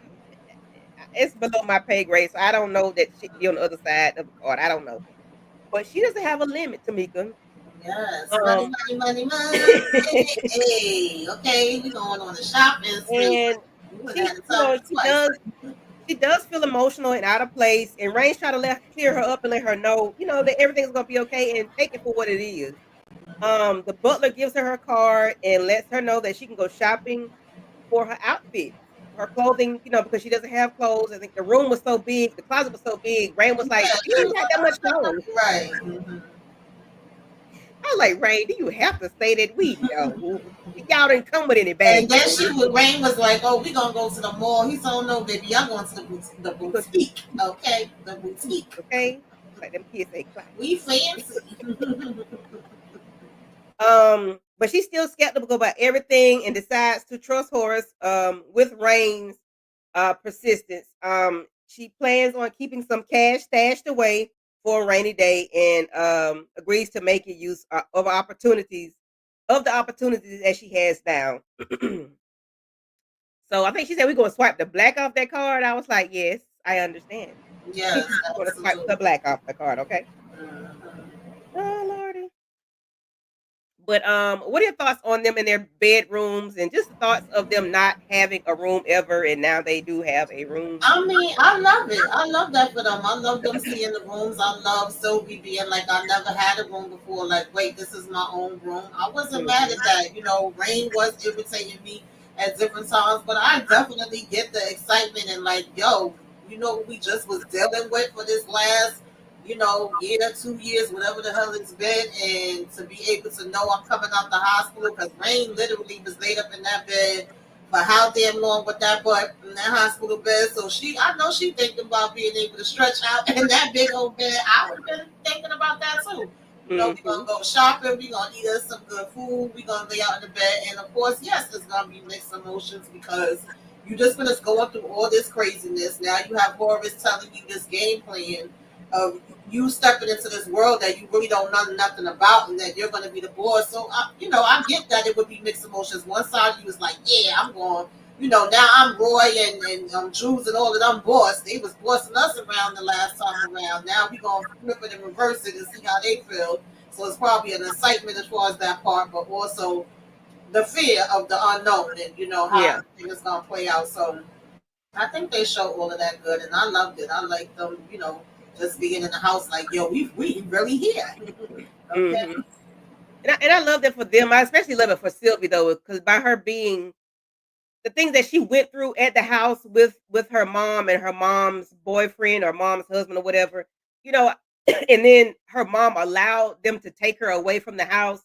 it's below my pay grade, so I don't know that she could be on the other side of the card. I don't know. But she doesn't have a limit, Tamika. Yes, money, Um, money, money, money. Hey, okay, we going on a shopping spree. and You would have she, had to tell me she twice. does feel emotional and out of place. And Rain's try to clear her up and let her know, that everything's gonna be okay and take it for what it is. The butler gives her card and lets her know that she can go shopping for her outfits, her clothing, because she doesn't have clothes. I think the room was so big, the closet was so big. Rain was like, Yeah, "You she ain't was got that much like, clothes." right. Mm-hmm. I was like, "Rain, do you have to say that? We know y'all didn't come with any And bags." then Rain was like, "Oh, we gonna go to the mall." He said, "Oh no, baby, I'm going to the boutique. Okay, the boutique. Okay, like them kids say, "Clock it." We fancy." But she's still skeptical about everything and decides to trust Horace with Rain's persistence. She plans on keeping some cash stashed away for a rainy day and agrees to make use of the opportunities that she has now. So I think she said we're gonna swipe the black off that card. I was like, yes, I understand. We're Yes, gonna swipe absolutely. the black off the card, okay? Mhm. Oh Lordy. But what are your thoughts on them in their bedrooms and just the thoughts of them not having a room ever and now they do have a room? I mean, I love it. I love that for them. I love them seeing the rooms. I love Sylvie being like, I never had a room before. Like, wait, this is my own room. I wasn't mad Mhm. at that. Rain was irritating me at different times, but I definitely get the excitement and like, yo, what we just was dealing with for this last, year, 2 years, whatever the hell it's been, and to be able to know I'm coming out the hospital because Rain literally was laid up in that bed for how damn long with that butt in that hospital bed. So I know she thinking about being able to stretch out in that big old bed. I would have been thinking about that too. We gonna Mhm. go shopping. We gonna eat us some good food. We gonna lay out in the bed, and of course, yes, it's gonna be mixed emotions because you just finished going through all this craziness. Now you have Horace telling you this game plan of you stepping into this world that you really don't know nothing about, and that you're going to be the boss. So, I get that it would be mixed emotions. One side of you is like, yeah, I'm going. Now I'm Roy and Jules and all of them boss. They was bossing us around the last time around. Now we gonna flip it and reverse it and see how they feel. So it's probably an excitement as far as that part, but also the fear of the unknown and how Yeah. everything is gonna play out. So I think they show all of that good, and I loved it. I like them, just being in the house, like, yo, we really here. Okay. Mhm. And I love that for them. I especially love it for Sylvie though, because by her being the things that she went through at the house with her mom and her mom's boyfriend or mom's husband or whatever, you know, and then her mom allowed them to take her away from the house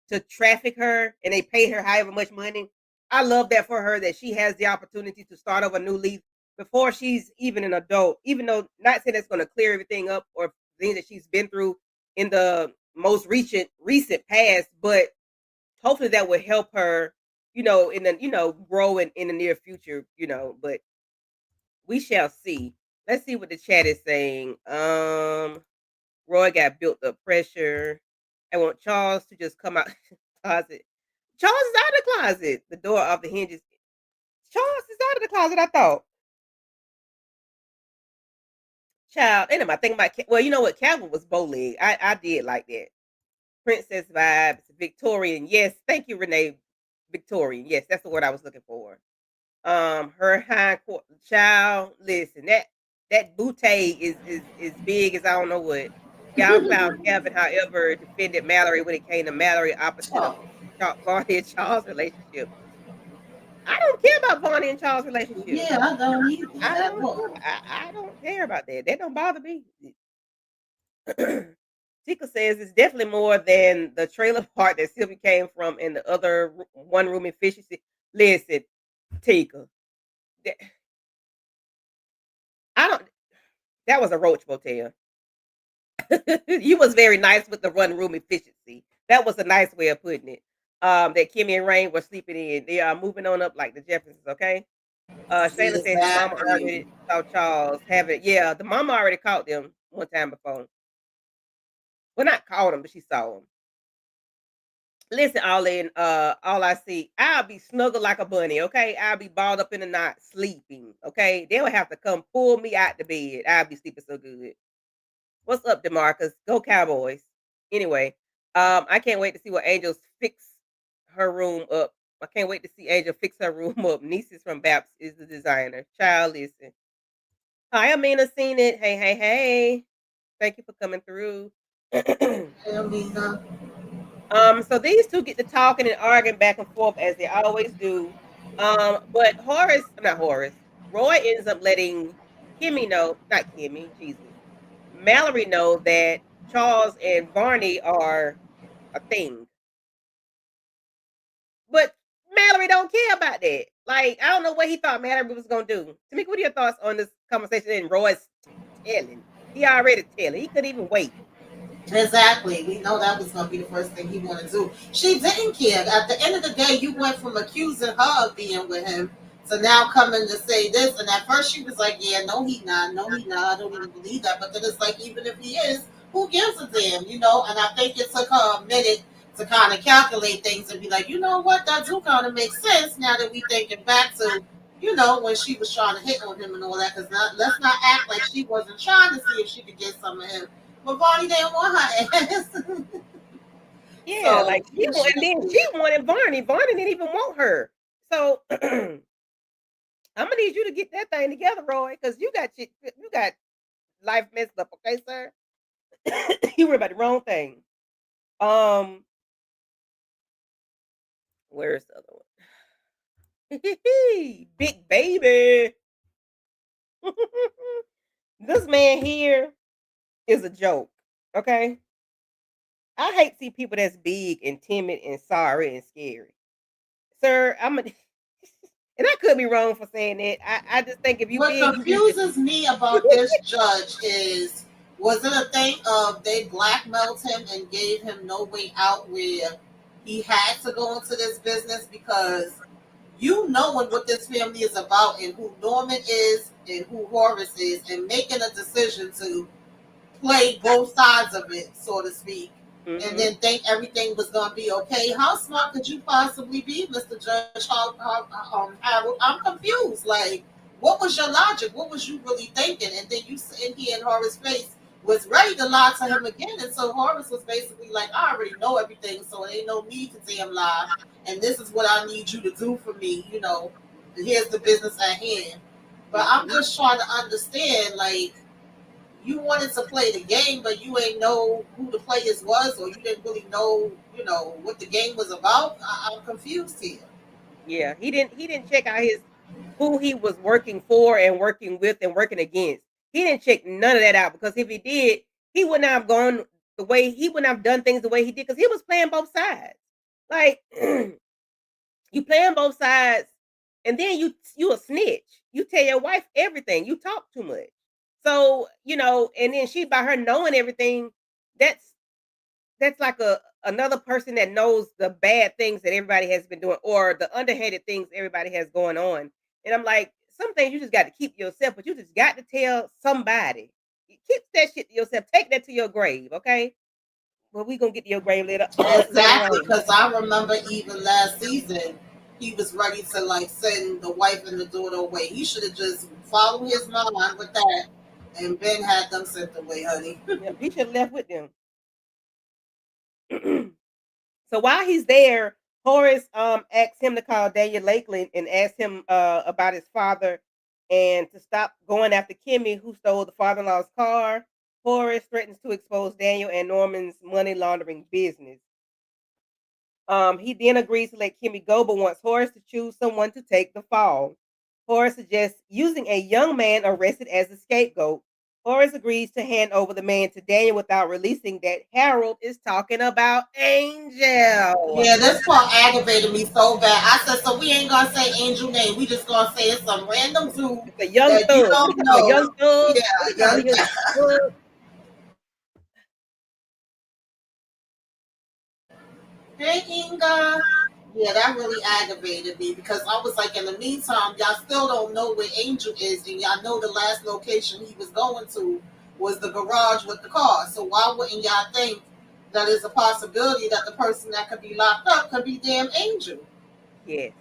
to traffic her and they paid her however much money. I love that for her that she has the opportunity to start over a new leaf before she's even an adult, even though not saying it's going to clear everything up or things that she's been through in the most recent past, but hopefully that will help her, in the grow in the near future, but we shall see. Let's see what the chat is saying. Roy got built up pressure. I want Charles to just come out the closet. Charles is out of the closet. The door off the hinges. Charles is out of the closet, I thought. Child, ain't I think about well, you know what? Calvin was bow leg. I did like that. Princess vibes, Victorian. Yes, thank you, Renee. Victorian. Yes, that's the word I was looking for. Her hind quarter child. Listen, that bootay is big as I don't know what. Y'all found Kevin, however, defended Mallory when it came to Mallory opposite of Oh, Barney and Charles' relationship. I don't care about Barney and Charles' relationship. yeah, I don't either I at don't all. care. I don't care about that. That don't bother me. Tika says it's definitely more than the trailer park that Sylvie came from and the other one room efficiency. Listen, Tika, that, I don't. That was a roach motel. You was very nice with the one room efficiency. That was a nice way of putting it. That Kimmy and Rain were sleeping in. They are moving on up like the Jeffersons. Okay. Shayla says his mama Exactly. already saw Charles have it. Yeah, the mama already caught them one time before. Well, not caught him, but she saw him. Listen, all I see, I'll be snuggled like a bunny, okay? I'll be balled up in the night sleeping, okay? They'll have to come pull me out the bed. I'll be sleeping so good. What's up, Demarcus? Go Cowboys. Anyway, I can't wait to see what Angel's fix her room up. I can't wait to see Angel fix her room up. Nieces from Baps is the designer. Child, listen. Hi, Amina, seen it. Hey, hey, hey. Thank you for coming through. I mean, So these two get to talking and arguing back and forth as they always do. But not Horace, Roy ends up letting Kimmy know, not Kimmy, Jesus, Mallory know that Charles and Barney are a thing. But Mallory don't care about that. Like, I don't know what he thought Mallory was gonna do. Tamika, what are your thoughts on this conversation and Roy's telling? He already telling. He couldn't even wait. exactly. We know that was going to be the first thing he wanted to do. She didn't care. At the end of the day, you went from accusing her of being with him to now coming to say this. And at first, she was like, "Yeah, no, he not. No, he not. I don't even believe that." But then it's like, even if he is, who gives a damn, you know? And I think it took her a minute to kind of calculate things and be like, you know what, that do kind of make sense now that we thinking back to, you know, when she was trying to hit on him and all that. Because let's not act like she wasn't trying to see if she could get some of him, but Bonnie didn't want her ass. Yeah, So like she wanted, and then she wanted Barney. Barney didn't even want her. So I'm gonna need you to get that thing together, Roy, because you got life messed up, okay, sir? You worry about the wrong thing. Um, where's the other one? Big baby. This man here is a joke. Okay. I hate to see people that's big and timid and sorry and scary. Sir, I'm a and I could be wrong for saying that. I just think if you what big, you need to confuses me about this judge is, was it a thing of they blackmailed him and gave him no way out where he had to go into this business? Because you knowing what this family is about and who Norman is and who Horace is, and making a decision to play both sides of it, so to speak, and hmm then think everything was going to be okay. How smart could you possibly be, Mr. Judge Harold? I'm confused. Like, what was your logic? What was you really thinking? And then you sitting here in Horace's face was ready to lie to him again. And so Horace was basically like, I already know everything, so there ain't no need to damn lie. And this is what I need you to do for me. You know, here's the business at hand. But I'm hmm just trying to understand, like, you wanted to play the game, but you ain't know who the players was, or you didn't really know, you know, what the game was about. I'm confused here. Yeah, he didn't check out his who he was working for and working with and working against. He didn't check none of that out because if he did, he would not have gone the way he wouldn't have done things the way he did because he was playing both sides. Like you playing both sides, and then you a snitch. You tell your wife everything. You talk too much. So, and then she by her knowing everything, that's that's like a another person that knows the bad things that everybody has been doing or the underhanded things everybody has going on. And I'm like, some things you just got to keep yourself, but you just got to tell somebody. You keep that shit to yourself. Take that to your grave, okay? Well, we gonna get to your grave later Exactly, on. because I remember even last season, he was ready to like send the wife and the daughter away. He should have just followed his mind with that, and Ben had them sent away, honey. Yep, he should have left with them. So while he's there, Horace asks him to call Daniel Lakeland and ask him about his father and to stop going after Kimmy, who stole the father-in-law's car. Horace threatens to expose Daniel and Norman's money laundering business. He then agrees to let Kimmy go, but wants Horace to choose someone to take the fall. Horace suggests using a young man arrested as a scapegoat. Horace agrees to hand over the man to Daniel without releasing that Harold is talking about Angel. Yeah, this part aggravated me so bad. I said, so we ain't gonna say Angel name. We just gonna say it's some random dude It's a young that you thug. What he don't call him? A young know. thug? Yeah, What he call yeah, him? A young thug? Hey, Inga. Yeah, that really aggravated me because I was like, in the meantime, y'all still don't know where Angel is, and y'all know the last location he was going to was the garage with the car. So why wouldn't y'all think that is a possibility that the person that could be locked up could be damn Angel. Yes,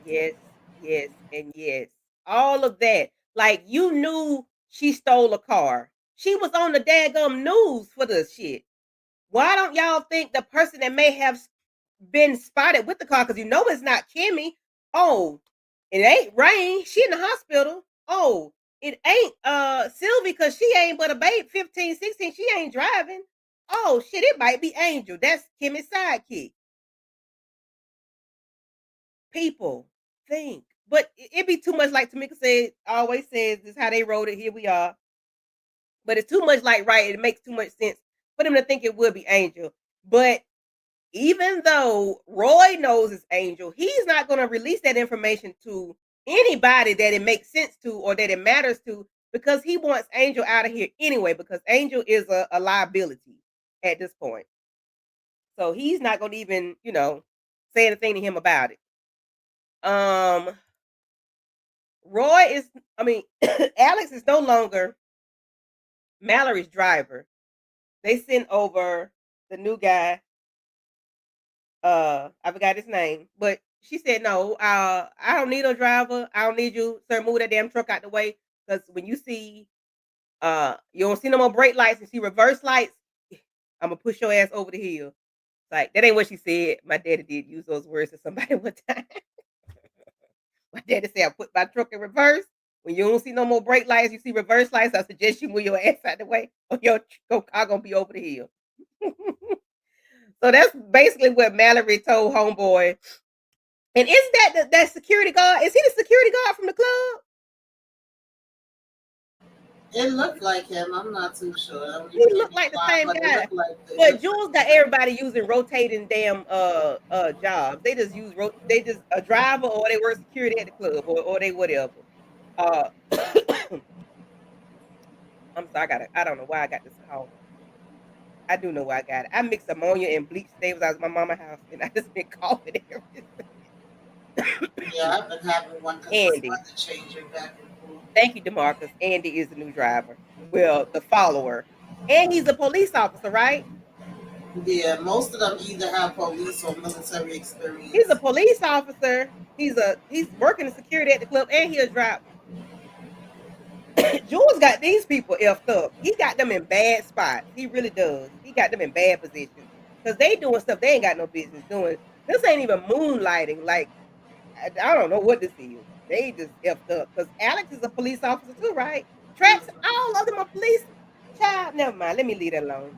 yes, yes, and yes. All of that. Like you knew she stole a car. She was on the daggum news for this shit. Why don't y'all think the person that may have been spotted with the car, because you know it's not Kimmy? Oh, it ain't Rain. She in the hospital. Oh, it ain't Sylvie, because she ain't but a babe, 15, 16. She ain't driving. Oh shit, it might be Angel. That's Kimmy's sidekick. People think. But it be too much, like Tamika said, always says, this is how they wrote it. Here we are. But it's too much like right. It makes too much sense for them to think it would be Angel. But even though Roy knows it's Angel, he's not going to release that information to anybody that it makes sense to or that it matters to, because he wants Angel out of here anyway, because Angel is a liability at this point. So he's not going to even, say anything to him about it. Um, Roy is, I mean, Alex is no longer Mallory's driver. They sent over the new guy. I forgot his name, but she said, no, I don't need a driver. I don't need you. Sir, move that damn truck out the way. Because when you see, you don't see no more brake lights and see reverse lights, I'm going to push your ass over the hill. Like, that ain't what she said. My daddy did use those words to somebody one time. My daddy said, I put my truck in reverse. When you don't see no more brake lights, you see reverse lights, I suggest you move your ass out the way, or your car gonna be over the hill. So that's basically what Mallory told Homeboy. And isn't that security guard? Is he the security guard from the club? It looked like him. I'm not too sure. I don't He even looked gonna like the lie, same but it guy. looked like But Jules got everybody using rotating damn jobs. They just use they just a driver, or they work security at the club, or they whatever. Uh I'm sorry, I don't know why I got this call. I do know why I got it. I mixed ammonia and bleach today when I was at my mama's house, and I just been coughing Yeah, everything. I've been having one because this Andy. weather changing back and forth. Thank you, Demarcus. Andy is the new driver. Well, the follower. And he's a police officer, right? Yeah, most of them either have police or military He's a experience. police officer. He's working in security at the club, and he'll drive. Jules got these people effed up. He got them in bad spots. He really does. He got them in bad positions because they doing stuff they ain't got no business doing. This ain't even moonlighting. Like I don't know what this is. They just effed up because Alex is a police officer too, right? Trax, all of them are police. Child, never mind. Let me leave that alone.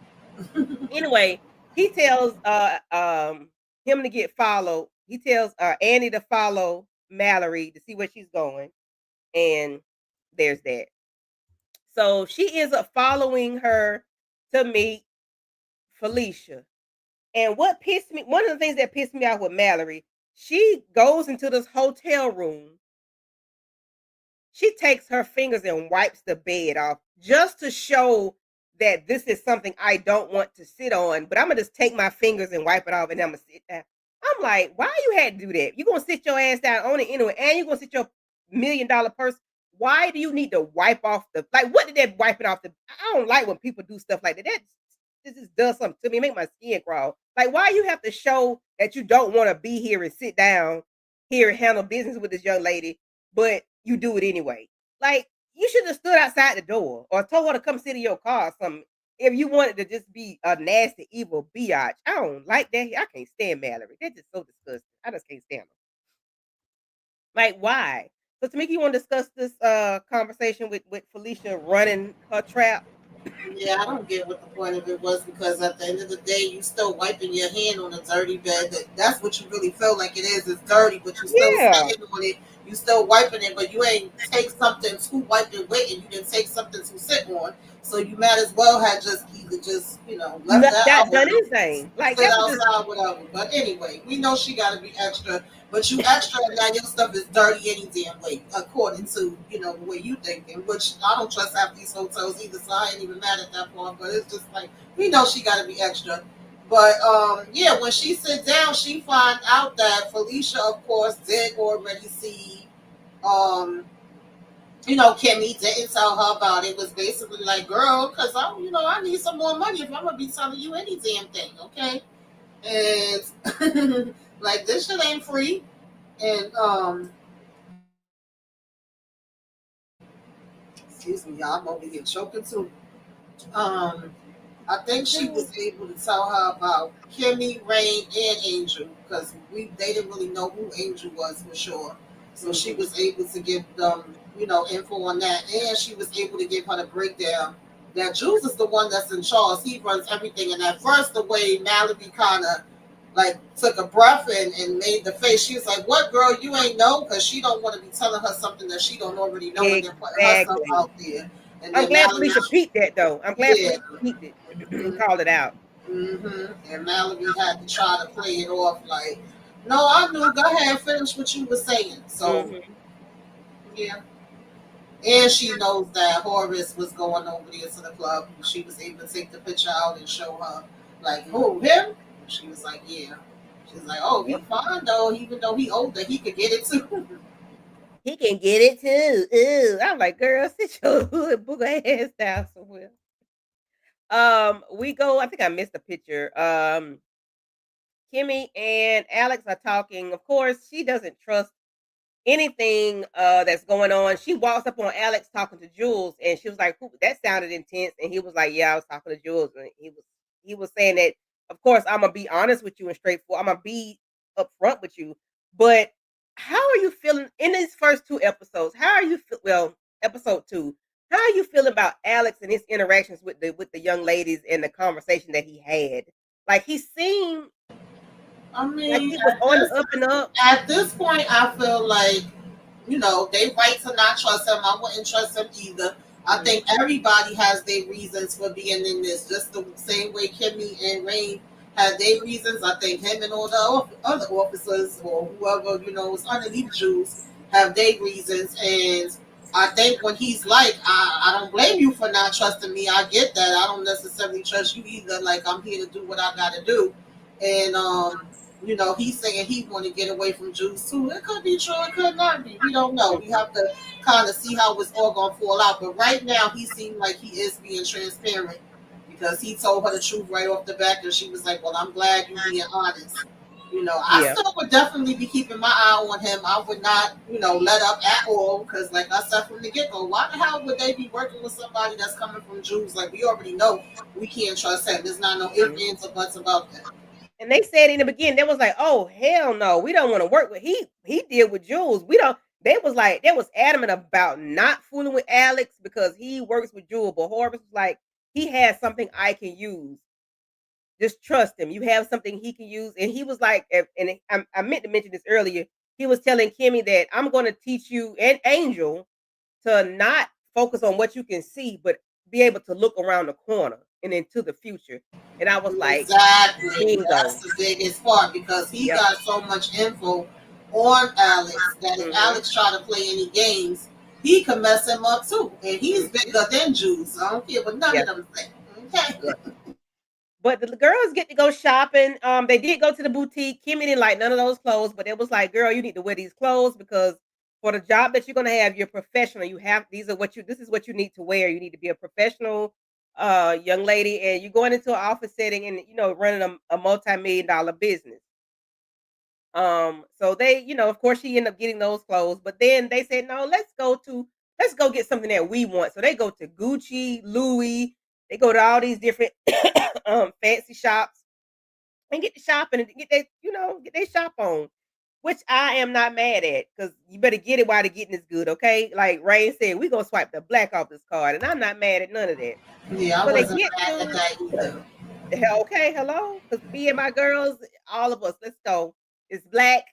Anyway, he tells him to get followed. He tells Annie to follow Mallory to see where she's going, and there's that. So she is following her to meet Felicia. And what pissed me, one of the things that pissed me off with Mallory, she goes into this hotel room. She takes her fingers and wipes the bed off just to show that this is something I don't want to sit on, but I'm gonna just take my fingers and wipe it off, and I'm gonna sit down. I'm like, why you had to do that? You're gonna sit your ass down on it anyway, and you're gonna sit your $1 million purse. Why do you need to wipe off the, like, what did that wipe it off the? I don't like when people do stuff like that. That this just does something to me, make my skin crawl. Like, why you have to show that you don't want to be here and sit down here and handle business with this young lady, but you do it anyway? Like, you should have stood outside the door or told her to come sit in your car or something if you wanted to just be a nasty, evil biatch. I don't like that. I can't stand Mallory. They're just so disgusting. I just can't stand them. Like, why? So, Tamika, you want to discuss this conversation with Felicia running her trap? Yeah, I don't get what the point of it was because at the end of the day, you still wiping your hand on a dirty bed. That's what you really feel like it is. It's dirty, but you still Yeah. sitting on it. You still wiping it, but you ain't take something to wipe it with, and you didn't take something to sit on. So you might as well have just either just left that That out done or anything. Like, sit that was just, outside, whatever. But anyway, we know she got to be extra. But you extra, and now your stuff is dirty any damn way, according to the way you thinking. Which I don't trust half these hotels either, so I ain't even mad at that part. But it's just like we know she got to be extra. But yeah, when she sit down, she find out that Felicia, of course, did already see um Kimmy didn't tell her about it. Was basically like, girl, because I need some more money if I'm gonna be telling you any damn thing, okay? And like this shit ain't free. And excuse me, y'all, I'm over here choking too. Um, I think she Mhm. was able to tell her about Kimmy, Rain, and Angel because they didn't really know who Angel was for sure. So she Mhm. was able to give them, info on that, and she was able to give her the breakdown that Jules is the one that's in charge. He runs everything, and at first, the way Mallory kind of like took a breath and made the face, she was like, "What, girl? You ain't know?" Because she don't want to be telling her something that she don't already know, and then putting herself Exactly. out there. And I'm then glad Mallory, Felicia peeped that though. I'm glad yeah. Felicia peeped it and called it out. And Mallory had to try to play it off like, no, I knew. Go ahead, finish what you were saying. So, Mhm. yeah. And she knows that Horace was going over there to the club. She was able to take the picture out and show her, like, who, him? And she was like, yeah. She's like, oh, he Yep. fine though. Even though he older, he could get it too. He can get it too. Ooh. I'm like, girl, sit your hood booger ass down somewhere. We go. I think I missed a picture. Kimmy and Alex are talking. Of course, she doesn't trust anything that's going on. She walks up on Alex talking to Jules, and she was like, "Who- That sounded intense." And he was like, "Yeah, I was talking to Jules." And he was saying that, of course, I'm gonna be honest with you and straightforward. I'm gonna be upfront with you. But how are you feeling in these first two episodes? How are you feel? Well, episode two. How are you feeling about Alex and his interactions with the young ladies and the conversation that he had? Like he seemed I like mean, he was on the up and up. at this point, I feel like they right to not trust him. I wouldn't trust him either. I think Mhm. everybody has their reasons for being in this, just the same way Kimmy and Rain had their reasons. I think him and all the other officers or whoever was underneath Jews have their reasons. And I think when he's like, I don't blame you for not trusting me. I get that. I don't necessarily trust you either. Like I'm here to do what I got to do. And he's saying he want to get away from Jews too. It could be true, it could not be. We don't know. We Mhm. have to kind of see how it's all gonna fall out. But right now, he seemed like he is being transparent because he told her the truth right off the bat, and she was like, "Well, I'm glad you being honest." I Yeah. still would definitely be keeping my eye on him. I would not, let up at all because, like I said from the get go, why the hell would they be working with somebody that's coming from Jews? Like we already know we can't trust him. There's not no ifs, Mhm. ands, or buts about that. And they said in the beginning, they was like, "Oh hell no, we don't want to work with he did with Jules. We don't." They was like, they was adamant about not fooling with Alex because he works with Jules. But Horace was like, he has something I can use. Just trust him. You have something he can use. And he was like, I meant to mention this earlier. He was telling Kimmy that I'm going to teach you and Angel to not focus on what you can see, but be able to look around the corner and into the future. And I was like, Exactly. bingo. That's the biggest part because he Yep. got so much info on Alex that if Hmm. Alex try to play any games, he could mess him up too. And he's Hmm. bigger than Juice. I don't care what none Yeah. of them say. Okay. Yeah. But the girls get to go shopping. They did go to the boutique. Kimmy didn't like none of those clothes, but it was like, girl, you need to wear these clothes because for the job that you're gonna have, you're professional. You have this is what you need to wear. You need to be a professional young lady, and you're going into an office setting and running a multi-million dollar business. So they, of course she ended up getting those clothes, but then they said, no, let's go get something that we want. So they go to Gucci, Louis, they go to all these different fancy shops and get to shopping and get their shop on, which I am not mad at because you better get it while the getting is good, okay? Like Rain said, we gonna swipe the black off this card, and I'm not mad at none of that. Yeah, I So they wasn't get mad at to that either. okay, hello, because me and my girls, all of us, let's go. It's black.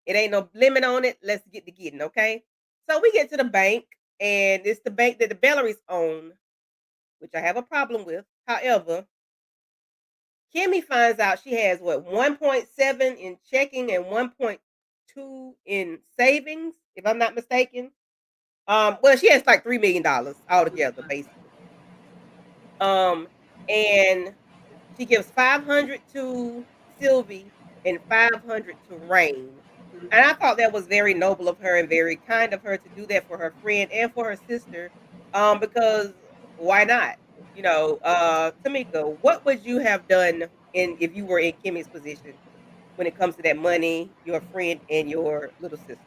It ain't no limit on it. Let's get to getting, okay? So we get to the bank, and it's the bank that the Belleries own, which I have a problem with. However, Kimmy finds out she has what 1.7 in checking and 1.2 in savings, if I'm not mistaken. Well, she has like $3 million altogether, basically. Um, and she gives 500 to Sylvie and 500 to Rain. And I thought that was very noble of her and very kind of her to do that for her friend and for her sister. Because why not? Tamika, what would you have done in if you were in Kimmy's position when it comes to that money, your friend and your little sister?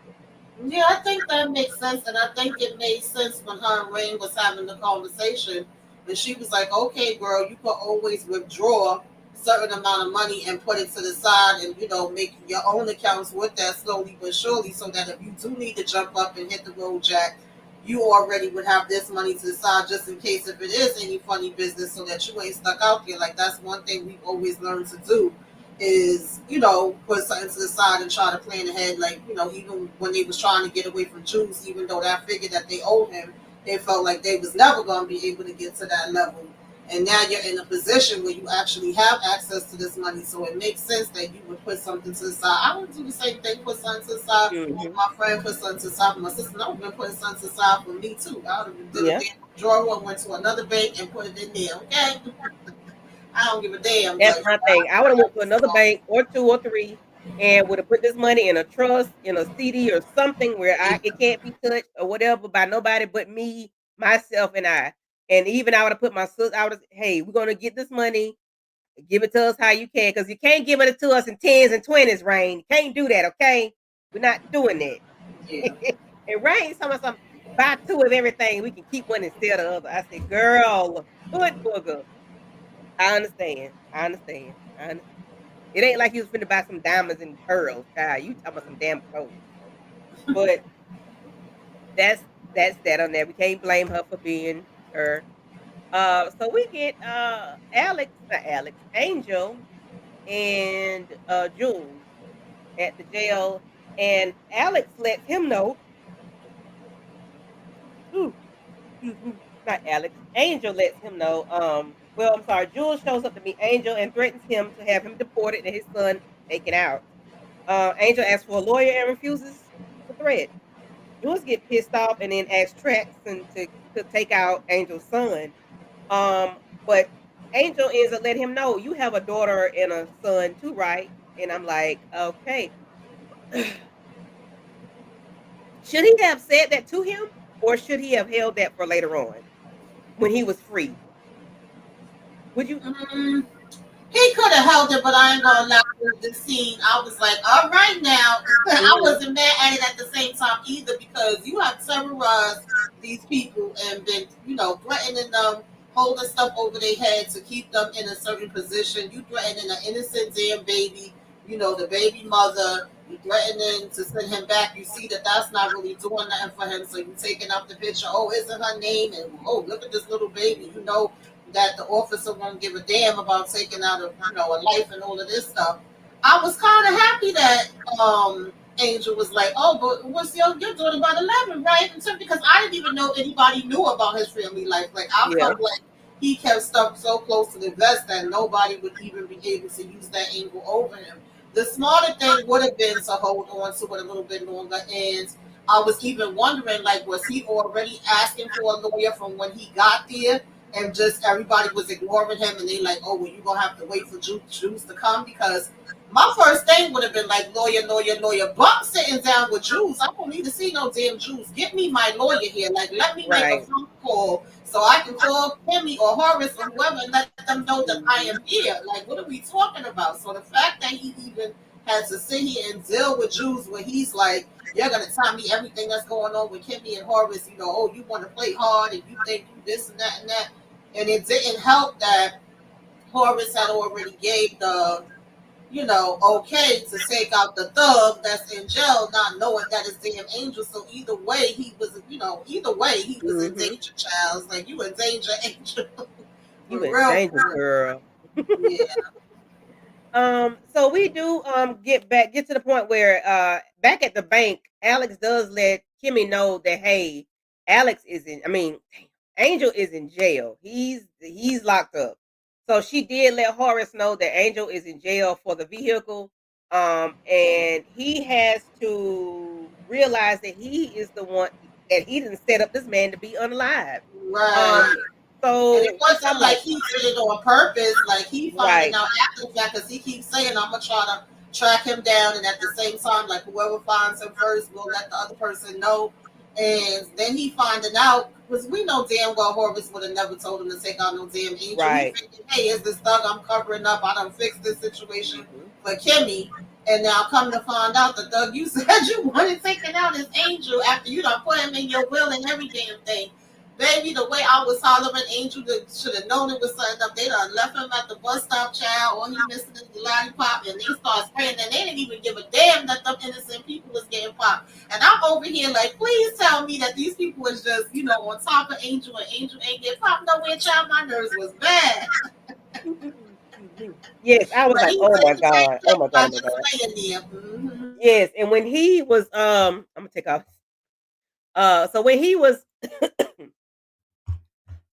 Yeah, I think that makes sense, and I think it made sense when her and Rain was having the conversation, and she was like, "Okay, girl, you can always withdraw a certain amount of money and put it to the side, and make your own accounts with that slowly but surely, so that if you do need to jump up and hit the road, Jack, you already would have this money to the side just in case if it is any funny business, so that you ain't stuck out there. Like that's one thing we've always learned to do." Is put something to the side and try to plan ahead. Like even when they was trying to get away from Juice, even though that figure that they owed him, they felt like they was never going to be able to get to that level. And now you're in a position where you actually have access to this money, so it makes sense that you would put something to the side. I would do the same thing, put something to the side. Hmm. My friend put something to the side for my sister. No, been putting something to the side for me too. I would have did a Yeah, damn drawer and went to another bank and put it in there. Okay, I don't give a damn. that's But my thing. I would have went to another bank or two or three and would have put this money in a trust, in a CD or something where it can't be touched or whatever by nobody but me, myself, and I. And even I would have put my sister. I would have, hey, we're gonna get this money. Give it to us how you can, because you can't give it to us in tens and twenties, Rain. You can't do that, okay? We're not doing that. yeah. And Rain talking about something, buy two of everything. We can keep one and sell the other. I said, girl, hood booger. I understand. I understand. I understand. It ain't like you was finna buy some diamonds and pearls, child. You talking about some damn clothes. But that's that's that on there. We can't blame her for being her. So we get Alex, not Alex, Angel and Jules at the jail, and Alex lets him know. Ooh, excuse me, not Alex. Angel lets him know. Well, I'm sorry. Jules shows up to meet Angel and threatens him to have him deported and his son taken out. Angel asks for a lawyer and refuses the threat. Jules get pissed off and then asks Traxon to take out Angel's son. But Angel ends up letting him know you have a daughter and a son too, right? And I'm like, okay. Should he have said that to him, or should he have held that for later on when he was free? Would you? Mm, he could have held it, but I ain't gonna lie. The scene, I was like, all right now. I Mhm. wasn't mad at it at the same time either because you have terrorized these people and been, threatening them, holding stuff over their head to keep them in a certain position. You threatening an innocent damn baby, the baby mother. You threatening to send him back. You see that that's not really doing nothing for him. So you taking up the picture. Oh, isn't her name? And oh, look at this little baby. That the officer won't give a damn about taking out a life and all of this stuff. I was kind of happy that Angel was like, "Oh, but what's you're doing about 11, right?" And so because I didn't even know anybody knew about his family life. Like I Yeah. felt like he kept stuff so close to the vest that nobody would even be able to use that angle over him. The smarter thing would have been to hold on to it a little bit longer. And I was even wondering, like, was he already asking for a lawyer from when he got there? And just everybody was ignoring him, and they like, oh, well, you gonna have to wait for Juice to come because my first thing would have been like lawyer, lawyer, lawyer. But I'm sitting down with Juice. I don't need to see no damn Juice. Get me my lawyer here. Like, let me make a Right. phone call so I can call Kimmy or Horace or whoever and let them know that I am Mhm. here. Like, what are we talking about? So the fact that he even had to sit here and deal with Juice where he's like, you're gonna tell me everything that's going on with Kimmy and Horace, oh, you want to play hard and you think you this and that. And it didn't help that Horace had already gave the, okay to take out the thug that's in jail, not knowing that it's damn Angel. So either way he was in Mhm. danger, child. Like you in danger, Angel. You For in real, danger, for real. girl. Yeah. So we do get to the point where back at the bank, Alex does let Kimmy know that hey, Alex is in. I mean, Angel is in jail. He's locked up. So she did let Horace know that Angel is in jail for the vehicle. And he has to realize that he is the one that he didn't set up this man to be unalive. Um, Right. And it so which I'm wasn't like like, he did it on purpose. Like he found it right, out after the fact because he keeps saying, "I'm gonna try to track him down, and at the same time, like whoever finds him first will let the other person know. And then he finding out, because we know damn well Horvis would have never told him to take out no damn angel. He Right. thinking, hey, is this thug I'm covering up? I done fixed this situation Hmm. for Kimmy. And now come to find out the thug you said you wanted taken out his angel after you done put him in your will and every damn thing. Baby, the way I was hollering, Angel should have known it was something up. They done left him at the bus stop, child. All he missing is the lollipop, and they start spraying, and they didn't even give a damn that the innocent people was getting popped. And I'm over here like, please tell me that these people was just, on top of Angel, and Angel ain't get popped nowhere, child. My nerves was bad. Yes, I was But like, he oh my entertained god, oh Kimmy my by god, oh my just god. laying there. Mm-hmm. Yes, and when he was, I'm gonna take off. So when he was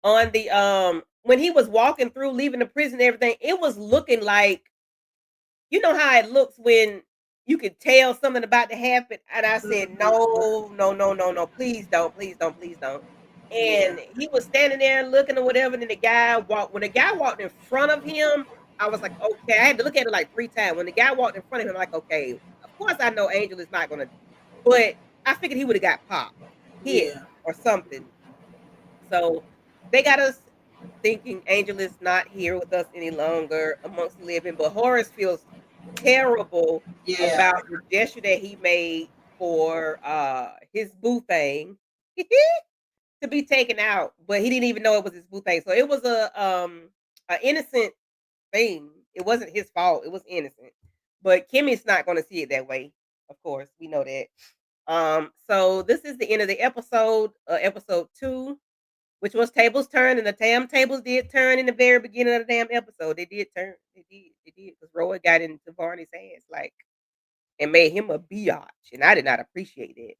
on the, when he was walking through, leaving the prison, and everything, it was looking like, you know how it looks when you could tell something about to happen. And I said, no, no, no, no, no, please don't, please don't, please don't. Yeah, And he was standing there looking or whatever. And then the guy walked, when the guy walked in front of him, I was like, okay. I had to look at it like 3 times. When the guy walked in front of him, I'm like, okay, of course I know Angel is not gonna, but I figured he would have got popped, hit, yeah, or something. So they got us thinking Angel is not here with us any longer amongst the living, but Horace feels terrible yeah, about the gesture that he made for his boo thing to be taken out, but he didn't even know it was his boo thing. So it was a innocent thing. It wasn't his fault. It was innocent. But Kimmy's not gonna see it that way. Of course, we know that. So this is the end of the episode, episode 2, which was tables turn, and the damn tables did turn in the very beginning of the damn episode. They did turn. They did. Because Roy got into Barney's hands, like, and made him a biatch. And I did not appreciate it.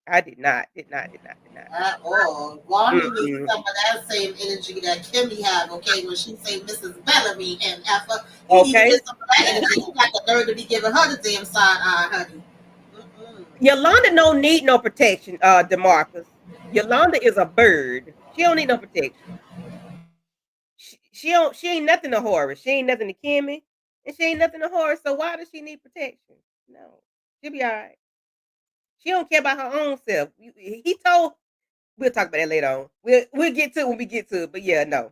I did not, did not. at all. Barney needs Mm-mm. some of that same energy that Kimmy had, okay, when she say Mrs. Bellamy and Effa. He need to Okay. get some of that energy. He got the nerve to be giving her the damn side eye, honey. Mm-mm. Yolanda don't need no protection, DeMarcus. Yolanda is a bird. She don't need no protection. She ain't nothing to Horace. She ain't nothing to Kimmy. And she ain't nothing to Horace. So why does she need protection? No. She'll be all right. She don't care about her own self. He told. We'll talk about that later on. We'll get to it when we get to it. But yeah, no.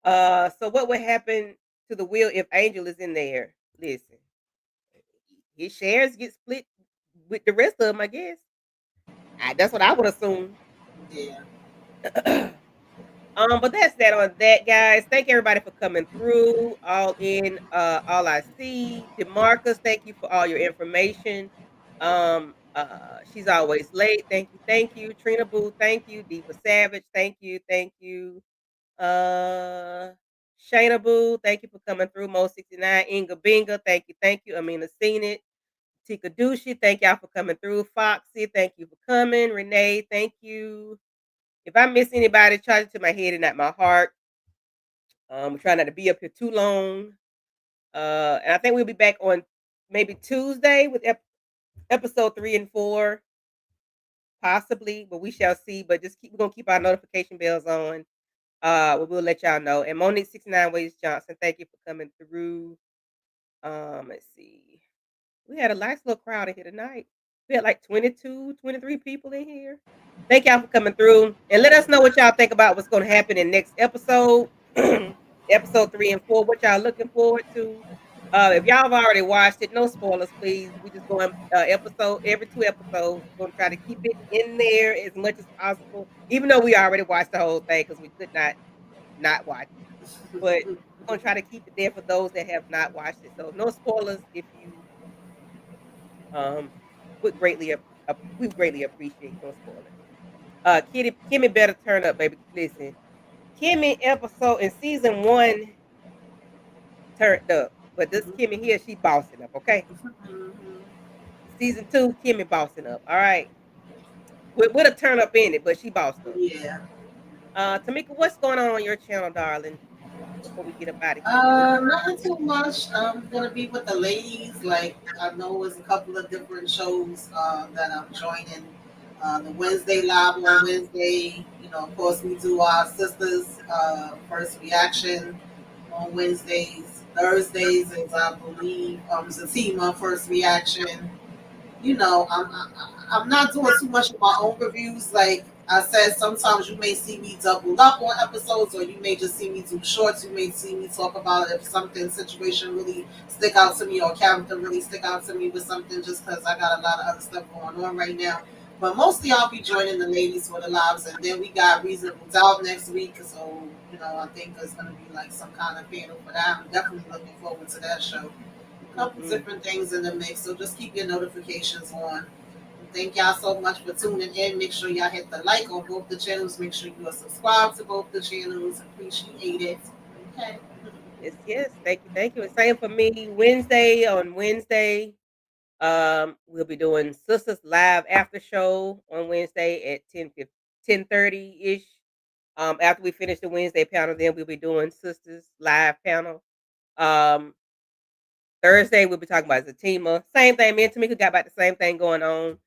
So what would happen to the will if Angel is in there? Listen, his shares get split with the rest of them, I guess. That's what I would assume. Yeah. But that's that on that, guys. Thank everybody for coming through. All in, all I see. Demarcus, thank you for all your information. She's always late. Thank you, thank you. Trina Boo, thank you. Diva Savage, thank you, thank you. Uh, Shayna Boo, thank you for coming through. Mo 69, Inga Binga, thank you, thank you. Amina Seen It. Tika Dushi, thank y'all for coming through. Foxy, thank you for coming. Renee, thank you. If I miss anybody, charge it to my head and not my heart. We're trying not to be up here too long. And I think we'll be back on maybe Tuesday with episode 3 and 4, possibly, but we shall see. But we're gonna keep our notification bells on. We'll let y'all know. And Monique 69 Ways Johnson, thank you for coming through. Let's see. We had a nice little crowd in here tonight. We had like 22, 23 people in here. Thank y'all for coming through. And let us know what y'all think about what's going to happen in next episode, episode 3 and 4, what y'all looking forward to. If y'all have already watched it, no spoilers, please. We just going episode every 2 episodes. We're going to try to keep it in there as much as possible, even though we already watched the whole thing because we could not watch it. But we're going to try to keep it there for those that have not watched it. So no spoilers if you um, would greatly we greatly appreciate no spoilers. Kimmy better turn up, baby. Listen, Kimmy episode in season 1 turned up, but this Kimmy here, she bossing up. Okay, Mm-hmm. season 2, Kimmy bossing up. All right, with a turn up in it, but she bossed up. Yeah. Tamika, what's going on your channel, darling? Before we get up out of here. Nothing too much. I'm gonna be with the ladies. Like I know it's a couple of different shows that I'm joining. The Wednesday live on Wednesday. Of course, we do our sisters first reaction on Wednesdays. Thursdays is, I believe, Zatima first reaction. You know, I'm not doing too much of my own reviews. Like I said, sometimes you may see me double up on episodes, or you may just see me do shorts. You may see me talk about if something situation really stick out to me, or character really stick out to me with something, just because I got a lot of other stuff going on right now. But mostly I'll be joining the ladies for the lives, and then we got Reasonable Doubt next week. So I think there's gonna be like some kind of panel for that. I'm definitely looking forward to that show. Couple Hmm. different things in the mix. So just keep your notifications on. Thank y'all so much for tuning in. Make sure y'all hit the like on both the channels. Make sure you are subscribed to both the channels. Appreciate it. Okay. Yes, yes. Thank you, thank you. And same for me. On Wednesday, we'll be doing Sisters Live After Show on Wednesday at 10:30 ish. After we finish the Wednesday panel, then we'll be doing Sisters Live panel. Um, Thursday we'll be talking about Zatima. Same thing. Me and Tamika got about the same thing going on.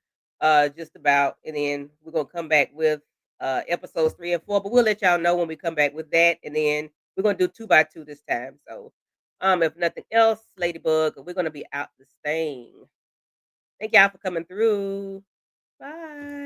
Just about, and then we're gonna come back with episodes 3 and 4. But we'll let y'all know when we come back with that, and then we're gonna do 2 by 2 this time. So, if nothing else, Ladybug, we're gonna be out this thing. Thank y'all for coming through. Bye.